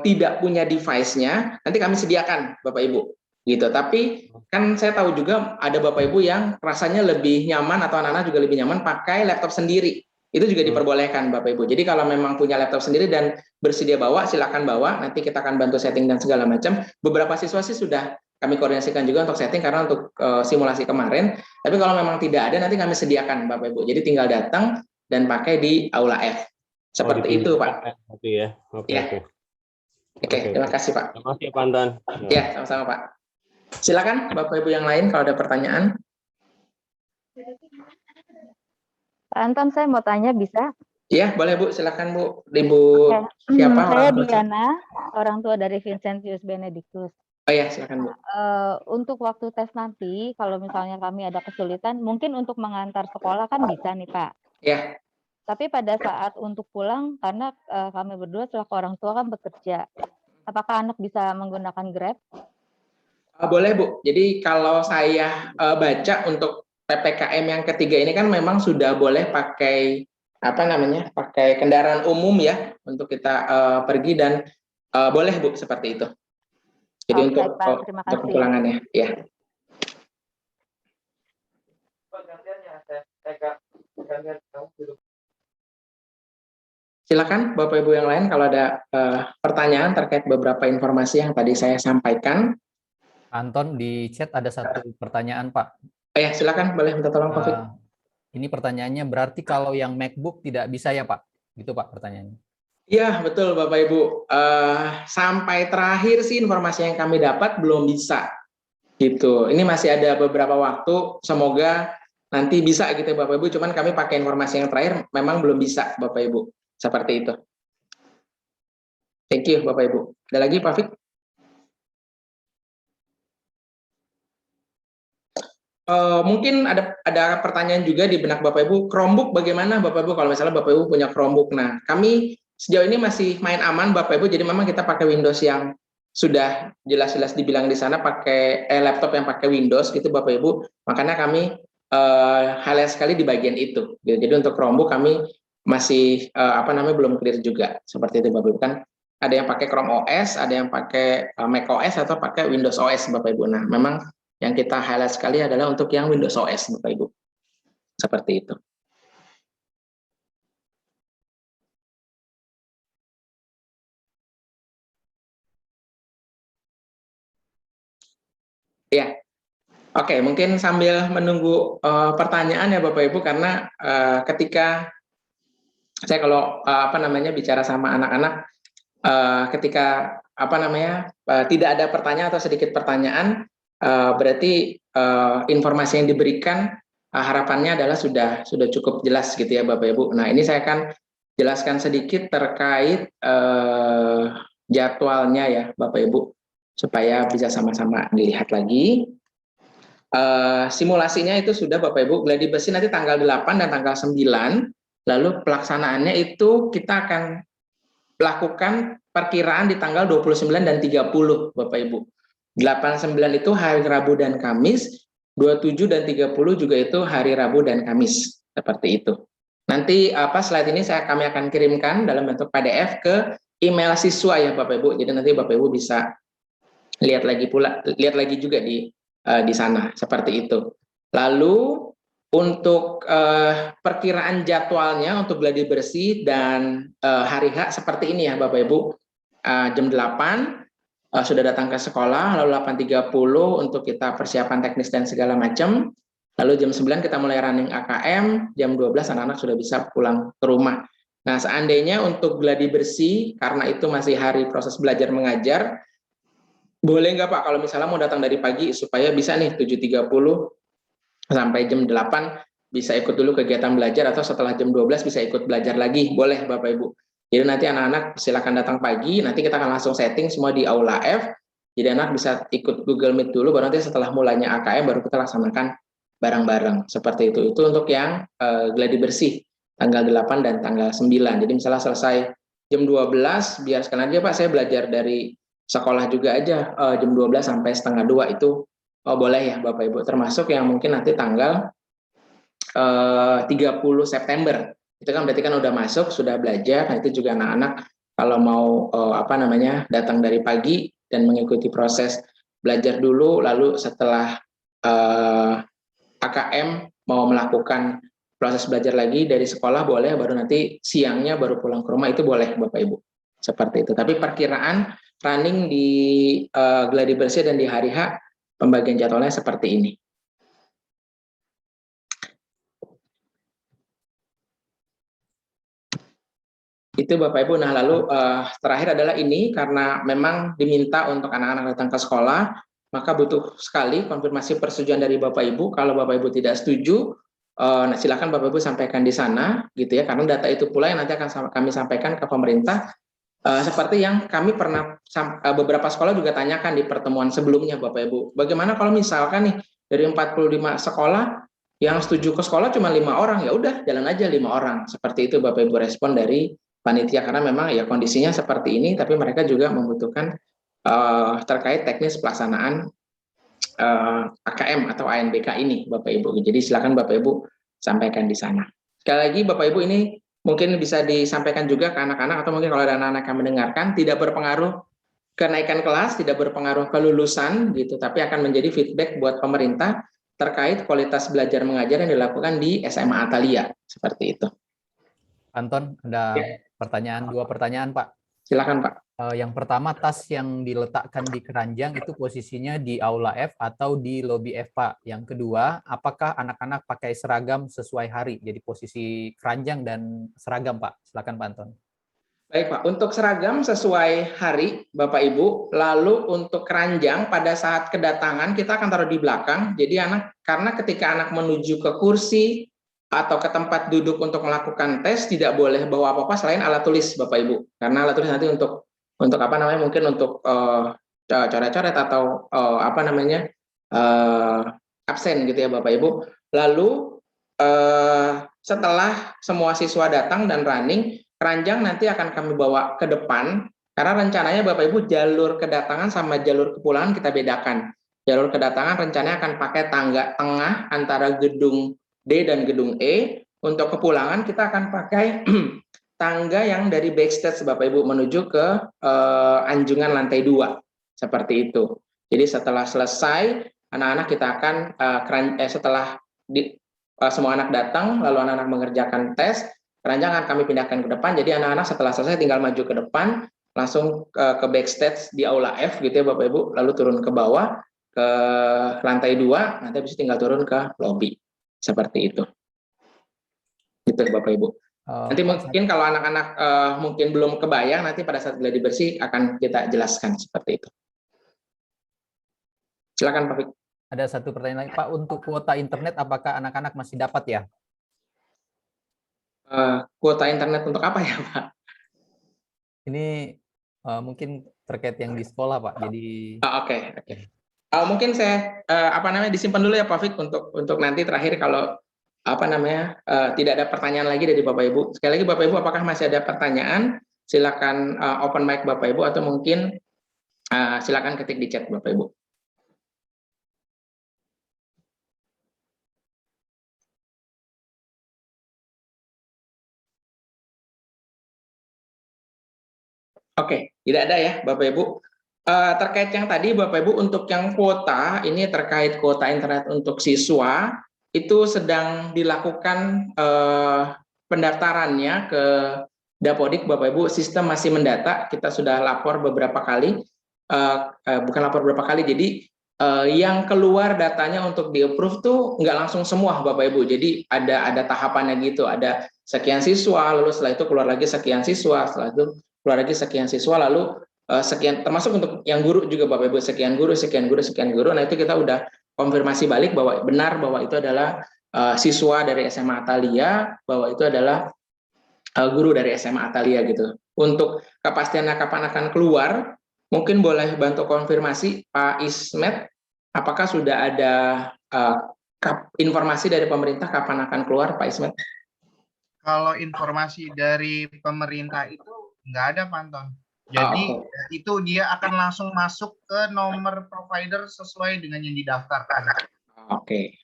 tidak punya device-nya, nanti kami sediakan Bapak Ibu gitu. Tapi kan saya tahu juga ada Bapak Ibu yang rasanya lebih nyaman atau anak-anak juga lebih nyaman pakai laptop sendiri. Itu juga diperbolehkan Bapak Ibu. Jadi kalau memang punya laptop sendiri dan bersedia bawa, silakan bawa. Nanti kita akan bantu setting dan segala macam. Beberapa siswa sih sudah kami koordinasikan juga untuk setting karena untuk simulasi kemarin. Tapi kalau memang tidak ada, nanti kami sediakan Bapak Ibu. Jadi tinggal datang dan pakai di aula F. Seperti itu Pak. Ya. Oke. Terima kasih Pak. Terima kasih Pak Anton. Ya, sama-sama Pak. Silakan Bapak Ibu yang lain kalau ada pertanyaan. Pak Anton, saya mau tanya bisa? Iya, boleh Bu. Silakan Bu. Ibu siapa? Saya Diana, orang tua dari Vincentius Benedictus. Oh ya, silakan Bu. Untuk waktu tes nanti, kalau misalnya kami ada kesulitan, mungkin untuk mengantar sekolah kan bisa nih Pak. Ya. Tapi pada saat untuk pulang, karena kami berdua selaku orang tua kan bekerja, apakah anak bisa menggunakan Grab? Boleh Bu. Jadi kalau saya baca untuk PPKM yang ketiga ini kan memang sudah boleh pakai pakai kendaraan umum ya untuk kita pergi dan boleh Bu seperti itu. Jadi Oke, untuk Pak, terima kasih. kepulangannya, ya. Silakan Bapak Ibu yang lain kalau ada pertanyaan terkait beberapa informasi yang tadi saya sampaikan. Anton, di chat ada satu pertanyaan, Pak. Ya, silakan, boleh minta tolong Covid. Ini pertanyaannya, berarti kalau yang MacBook tidak bisa ya, Pak? Gitu, Pak, pertanyaannya. Iya, betul Bapak Ibu. Sampai terakhir sih informasi yang kami dapat belum bisa. Gitu. Ini masih ada beberapa waktu, semoga nanti bisa gitu Bapak Ibu. Cuman kami pakai informasi yang terakhir, memang belum bisa Bapak Ibu. Seperti itu. Thank you Bapak Ibu. Ada lagi Pak Fik? Mungkin ada pertanyaan juga di benak Bapak Ibu, Chromebook bagaimana Bapak Ibu kalau misalnya Bapak Ibu punya Chromebook. Nah, kami sejauh ini masih main aman Bapak Ibu, jadi memang kita pakai Windows yang sudah jelas-jelas dibilang di sana pakai laptop yang pakai Windows gitu Bapak Ibu. Makanya kami highlight sekali di bagian itu. Jadi untuk Chromebook kami masih belum clear juga seperti itu Bapak Ibu. Kan ada yang pakai Chrome OS, ada yang pakai Mac OS atau pakai Windows OS Bapak Ibu. Nah, memang yang kita highlight sekali adalah untuk yang Windows OS Bapak Ibu. Seperti itu. Ya. Oke, mungkin sambil menunggu pertanyaan ya Bapak Ibu, karena ketika saya kalau bicara sama anak-anak, ketika tidak ada pertanyaan atau sedikit pertanyaan, berarti informasi yang diberikan harapannya adalah sudah cukup jelas gitu ya Bapak Ibu. Nah, ini saya akan jelaskan sedikit terkait jadwalnya ya Bapak Ibu, supaya bisa sama-sama dilihat lagi. Simulasinya itu sudah Bapak Ibu, gladi bersih nanti tanggal 8 dan tanggal 9, lalu pelaksanaannya itu kita akan lakukan perkiraan di tanggal 29 dan 30 Bapak Ibu. 89 itu hari Rabu dan Kamis, 27 dan 30 juga itu hari Rabu dan Kamis, seperti itu. Nanti slide ini kami akan kirimkan dalam bentuk PDF ke email siswa ya Bapak Ibu. Jadi nanti Bapak Ibu bisa lihat lagi juga di sana, seperti itu. Lalu untuk perkiraan jadwalnya untuk gladi bersih dan hari H seperti ini ya Bapak Ibu. Jam 8 sudah datang ke sekolah, lalu 8.30 untuk kita persiapan teknis dan segala macam. Lalu jam 9 kita mulai running AKM, jam 12 anak-anak sudah bisa pulang ke rumah. Nah, seandainya untuk gladi bersih, karena itu masih hari proses belajar mengajar, boleh nggak Pak kalau misalnya mau datang dari pagi supaya bisa nih 7.30 sampai jam 8 bisa ikut dulu kegiatan belajar, atau setelah jam 12 bisa ikut belajar lagi, boleh Bapak Ibu. Jadi nanti anak-anak silakan datang pagi, nanti kita akan langsung setting semua di Aula F, jadi anak bisa ikut Google Meet dulu, baru nanti setelah mulanya AKM baru kita laksanakan bareng-bareng, seperti itu. Itu untuk yang gladi bersih, tanggal 8 dan tanggal 9, jadi misalnya selesai jam 12, biar sekalian aja Pak, saya belajar dari sekolah juga aja, jam 12 sampai setengah 2 itu boleh ya Bapak Ibu, termasuk yang mungkin nanti tanggal 30 September. Itu kan berarti kan udah masuk, sudah belajar. Nah, itu juga anak-anak kalau mau datang dari pagi dan mengikuti proses belajar dulu, lalu setelah AKM mau melakukan proses belajar lagi dari sekolah boleh, baru nanti siangnya baru pulang ke rumah, itu boleh Bapak Ibu. Seperti itu. Tapi perkiraan running di gladi bersih dan di hari H pembagian jadwalnya seperti ini. Itu Bapak Ibu. Nah, lalu terakhir adalah ini, karena memang diminta untuk anak-anak datang ke sekolah, maka butuh sekali konfirmasi persetujuan dari Bapak Ibu. Kalau Bapak Ibu tidak setuju, silakan Bapak Ibu sampaikan di sana, gitu ya. Karena data itu pula yang nanti akan kami sampaikan ke pemerintah. Seperti yang kami pernah beberapa sekolah juga tanyakan di pertemuan sebelumnya Bapak Ibu. Bagaimana kalau misalkan nih dari 45 sekolah yang setuju ke sekolah cuma 5 orang, ya udah jalan aja 5 orang. Seperti itu Bapak Ibu respon dari panitia, karena memang ya kondisinya seperti ini, tapi mereka juga membutuhkan terkait teknis pelaksanaan AKM atau ANBK ini Bapak Ibu. Jadi silakan Bapak Ibu sampaikan di sana. Sekali lagi Bapak Ibu, ini mungkin bisa disampaikan juga ke anak-anak, atau mungkin kalau ada anak-anak yang mendengarkan, tidak berpengaruh kenaikan kelas, tidak berpengaruh ke lulusan gitu, tapi akan menjadi feedback buat pemerintah terkait kualitas belajar mengajar yang dilakukan di SMA Atalia, seperti itu. Anton, ada Ya. dua pertanyaan, Pak. Silakan, Pak. Yang pertama, tas yang diletakkan di keranjang itu posisinya di aula F atau di lobi F, Pak? Yang kedua, apakah anak-anak pakai seragam sesuai hari? Jadi posisi keranjang dan seragam, Pak. Silakan, Pak Anton. Baik, Pak. Untuk seragam sesuai hari, Bapak Ibu. Lalu untuk keranjang pada saat kedatangan kita akan taruh di belakang. Jadi karena ketika anak menuju ke kursi atau ke tempat duduk untuk melakukan tes, tidak boleh bawa apa-apa selain alat tulis, Bapak Ibu. Karena alat tulis nanti untuk apa namanya, mungkin untuk coret-coret atau apa namanya, absen gitu ya, Bapak Ibu. Lalu setelah semua siswa datang dan running, keranjang nanti akan kami bawa ke depan, karena rencananya Bapak Ibu jalur kedatangan sama jalur kepulangan kita bedakan. Jalur kedatangan rencananya akan pakai tangga tengah antara gedung D dan gedung E. Untuk kepulangan kita akan pakai tangga yang dari backstage Bapak Ibu menuju ke anjungan lantai 2. Seperti itu. Jadi setelah selesai, anak-anak kita akan setelah semua anak datang, lalu anak-anak mengerjakan tes, keranjang akan kami pindahkan ke depan. Jadi anak-anak setelah selesai tinggal maju ke depan, langsung ke backstage di aula F gitu ya Bapak Ibu, lalu turun ke bawah ke lantai 2, nanti bisa tinggal turun ke lobby. Seperti itu. Gitu Bapak Ibu. Nanti mungkin kalau anak-anak mungkin belum kebayang, nanti pada saat gladi bersih akan kita jelaskan seperti itu. Silakan Pak Fik. Ada satu pertanyaan lagi, Pak. Untuk kuota internet, apakah anak-anak masih dapat ya? Kuota internet untuk apa ya, Pak? Ini mungkin terkait yang di sekolah, Pak. Jadi Oke. Mungkin saya apa namanya disimpan dulu ya Pak Fik untuk nanti terakhir kalau apa namanya tidak ada pertanyaan lagi dari Bapak Ibu. Sekali lagi Bapak Ibu, apakah masih ada pertanyaan? Silakan open mic Bapak Ibu, atau mungkin silakan ketik di chat Bapak Ibu. Oke, tidak ada ya Bapak Ibu. Terkait yang tadi Bapak Ibu, untuk yang kuota, ini terkait kuota internet untuk siswa, itu sedang dilakukan pendaftarannya ke Dapodik Bapak Ibu. Sistem masih mendata, kita sudah lapor beberapa kali, bukan lapor beberapa kali, jadi yang keluar datanya untuk di-approve tuh nggak langsung semua Bapak Ibu. Jadi ada tahapannya gitu, ada sekian siswa, lalu setelah itu keluar lagi sekian siswa, setelah itu keluar lagi sekian siswa, lalu sekian, termasuk untuk yang guru juga Bapak Ibu, sekian guru, sekian guru, sekian guru. Nah itu kita udah konfirmasi balik bahwa benar bahwa itu adalah siswa dari SMA Atalia, bahwa itu adalah guru dari SMA Atalia gitu. Untuk kepastiannya kapan akan keluar, mungkin boleh bantu konfirmasi Pak Ismet, apakah sudah ada informasi dari pemerintah kapan akan keluar Pak Ismet? Kalau informasi dari pemerintah itu nggak ada, Pak Anton. Jadi itu dia akan langsung masuk ke nomor provider sesuai dengan yang didaftarkan. Oke.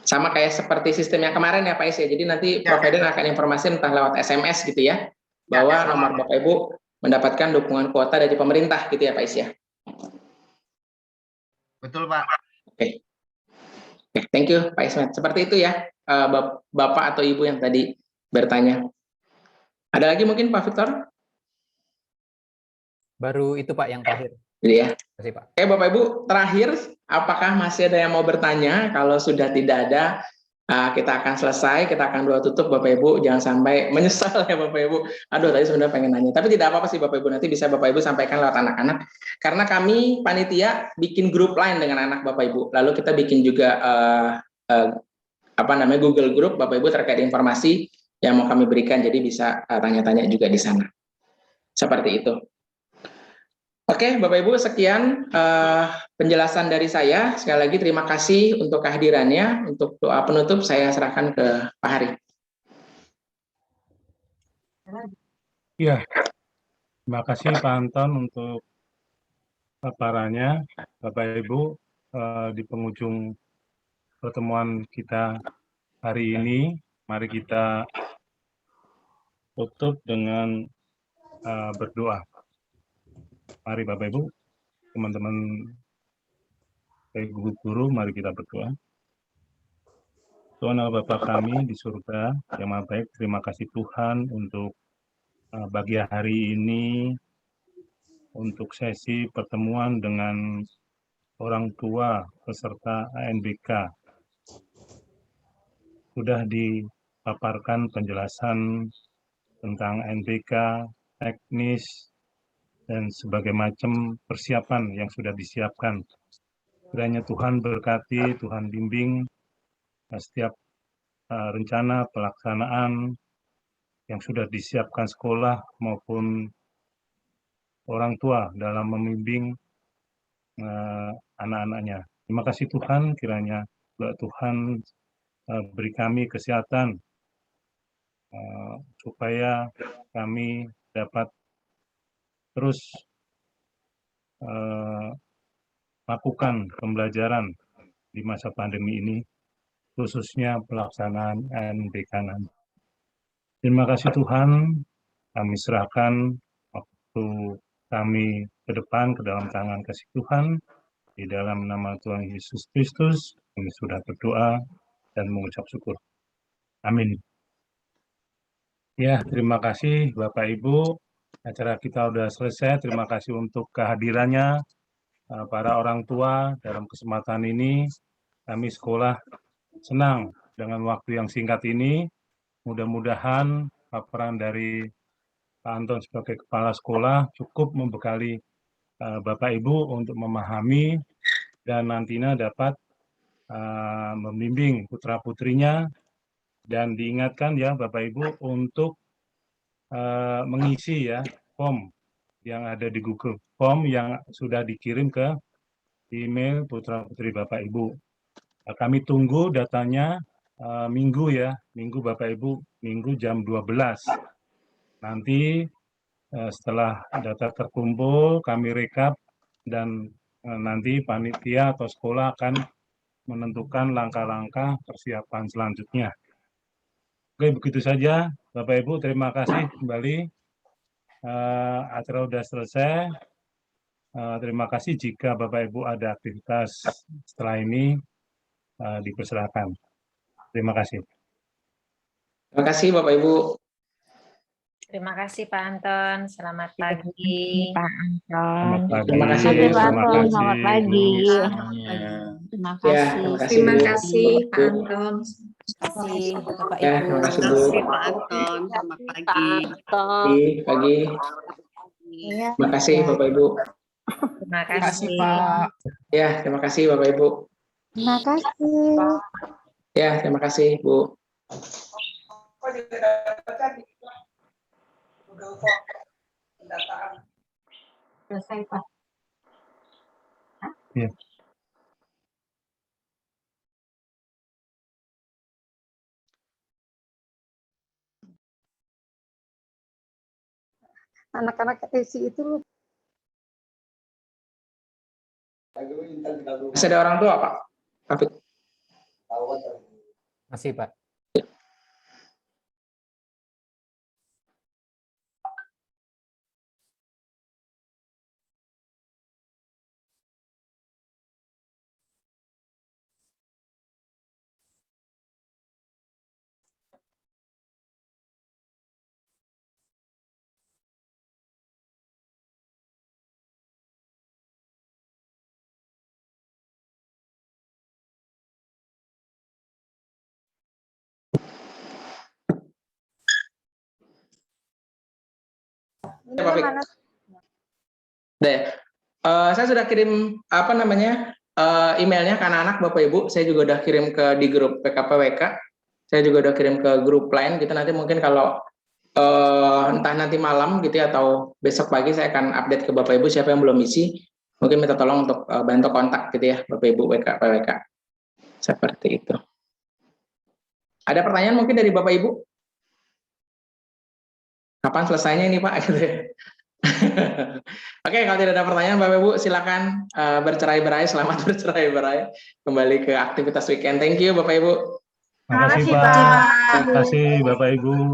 Sama kayak seperti sistem yang kemarin ya Pak Is ya. Jadi nanti provider akan informasi entah lewat SMS gitu ya, bahwa nomor Bapak Ibu mendapatkan dukungan kuota dari pemerintah gitu ya Pak Is ya. Betul Pak. Oke. Thank you Pak Ismet. Seperti itu ya Bapak atau Ibu yang tadi bertanya. Ada lagi mungkin Pak Victor? baru itu Pak yang terakhir. Jadi ya. Terima kasih Pak. Oke Bapak Ibu, terakhir apakah masih ada yang mau bertanya? Kalau sudah tidak ada, kita akan selesai, kita akan doa tutup Bapak Ibu. Jangan sampai menyesal ya Bapak Ibu. Aduh tadi sebenarnya pengen nanya, tapi tidak apa-apa sih Bapak Ibu, nanti bisa Bapak Ibu sampaikan lewat anak-anak. Karena kami panitia bikin grup lain dengan anak Bapak Ibu. Lalu kita bikin juga apa namanya Google Group Bapak Ibu terkait informasi yang mau kami berikan, jadi bisa tanya-tanya juga di sana. Seperti itu. Oke, Bapak Ibu, sekian penjelasan dari saya. Sekali lagi terima kasih untuk kehadirannya. Untuk doa penutup saya serahkan ke Pak Hari. Ya, terima kasih Pak Anton untuk paparannya. Bapak Ibu, di penghujung pertemuan kita hari ini, mari kita tutup dengan berdoa. Mari Bapak Ibu, teman-teman guru, mari kita berdoa. Tuhan Allah Bapa kami di surga yang maha baik, terima kasih Tuhan untuk pagi hari ini, untuk sesi pertemuan dengan orang tua peserta ANBK. Sudah dipaparkan penjelasan tentang ANBK, teknis, dan sebagai macam persiapan yang sudah disiapkan. Kiranya Tuhan berkati, Tuhan bimbing setiap rencana pelaksanaan yang sudah disiapkan sekolah maupun orang tua dalam membimbing anak-anaknya. Terima kasih Tuhan, kiranya Tuhan beri kami kesehatan supaya kami dapat terus lakukan pembelajaran di masa pandemi ini, khususnya pelaksanaan ANBK nanti. Terima kasih Tuhan, kami serahkan waktu kami ke depan ke dalam tangan kasih Tuhan. Di dalam nama Tuhan Yesus Kristus, kami sudah berdoa dan mengucap syukur. Amin. Ya, terima kasih Bapak Ibu. Acara kita sudah selesai. Terima kasih untuk kehadirannya para orang tua dalam kesempatan ini. Kami sekolah senang dengan waktu yang singkat ini. Mudah-mudahan paparan dari Pak Anton sebagai kepala sekolah cukup membekali Bapak Ibu untuk memahami dan nantinya dapat membimbing putra-putrinya, dan diingatkan ya Bapak Ibu untuk mengisi ya form yang ada di Google Form yang sudah dikirim ke email putra-putri Bapak Ibu. Kami tunggu datanya Minggu ya, Minggu Bapak Ibu, Minggu jam 12. Nanti setelah data terkumpul, kami rekap dan nanti panitia atau sekolah akan menentukan langkah-langkah persiapan selanjutnya. Oke, begitu saja Bapak Ibu, terima kasih kembali. Acara sudah selesai. Terima kasih, jika Bapak Ibu ada aktivitas setelah ini dipersilakan. Terima kasih. Terima kasih Bapak Ibu. Terima kasih Pak Anton. Selamat pagi. Pak Anton. Terima kasih. Selamat pagi. Terima kasih. Ya, terima kasih. Terima kasih Pak Anton. Terima kasih Bapak Ya, Ibu. terima kasih Bu. Pak Anton. Selamat pagi. Pagi. Terima kasih Bapak Ibu. Terima kasih Pak. Ya, terima kasih Bapak Ibu. Terima kasih. Ya, terima kasih Bu. Selesai Pak. Ya. Anak-anak TC itu Masih ada orang tua Pak? Hafid. Masih Pak. Ya, Pak Fik. Saya sudah kirim emailnya ke anak-anak Bapak Ibu. Saya juga udah kirim di grup PKPWK. Saya juga udah kirim ke grup lain gitu. Nanti mungkin kalau entah nanti malam gitu ya, atau besok pagi saya akan update ke Bapak Ibu siapa yang belum isi. Mungkin minta tolong untuk bantu kontak gitu ya Bapak Ibu PKPWK. Seperti itu. Ada pertanyaan mungkin dari Bapak Ibu? Kapan selesainya ini Pak? Gitu ya. Oke, kalau tidak ada pertanyaan Bapak Ibu silakan bercerai-berai, selamat bercerai-berai kembali ke aktivitas weekend. Thank you Bapak Ibu. Terima kasih Pak. Terima kasih Bapak Ibu.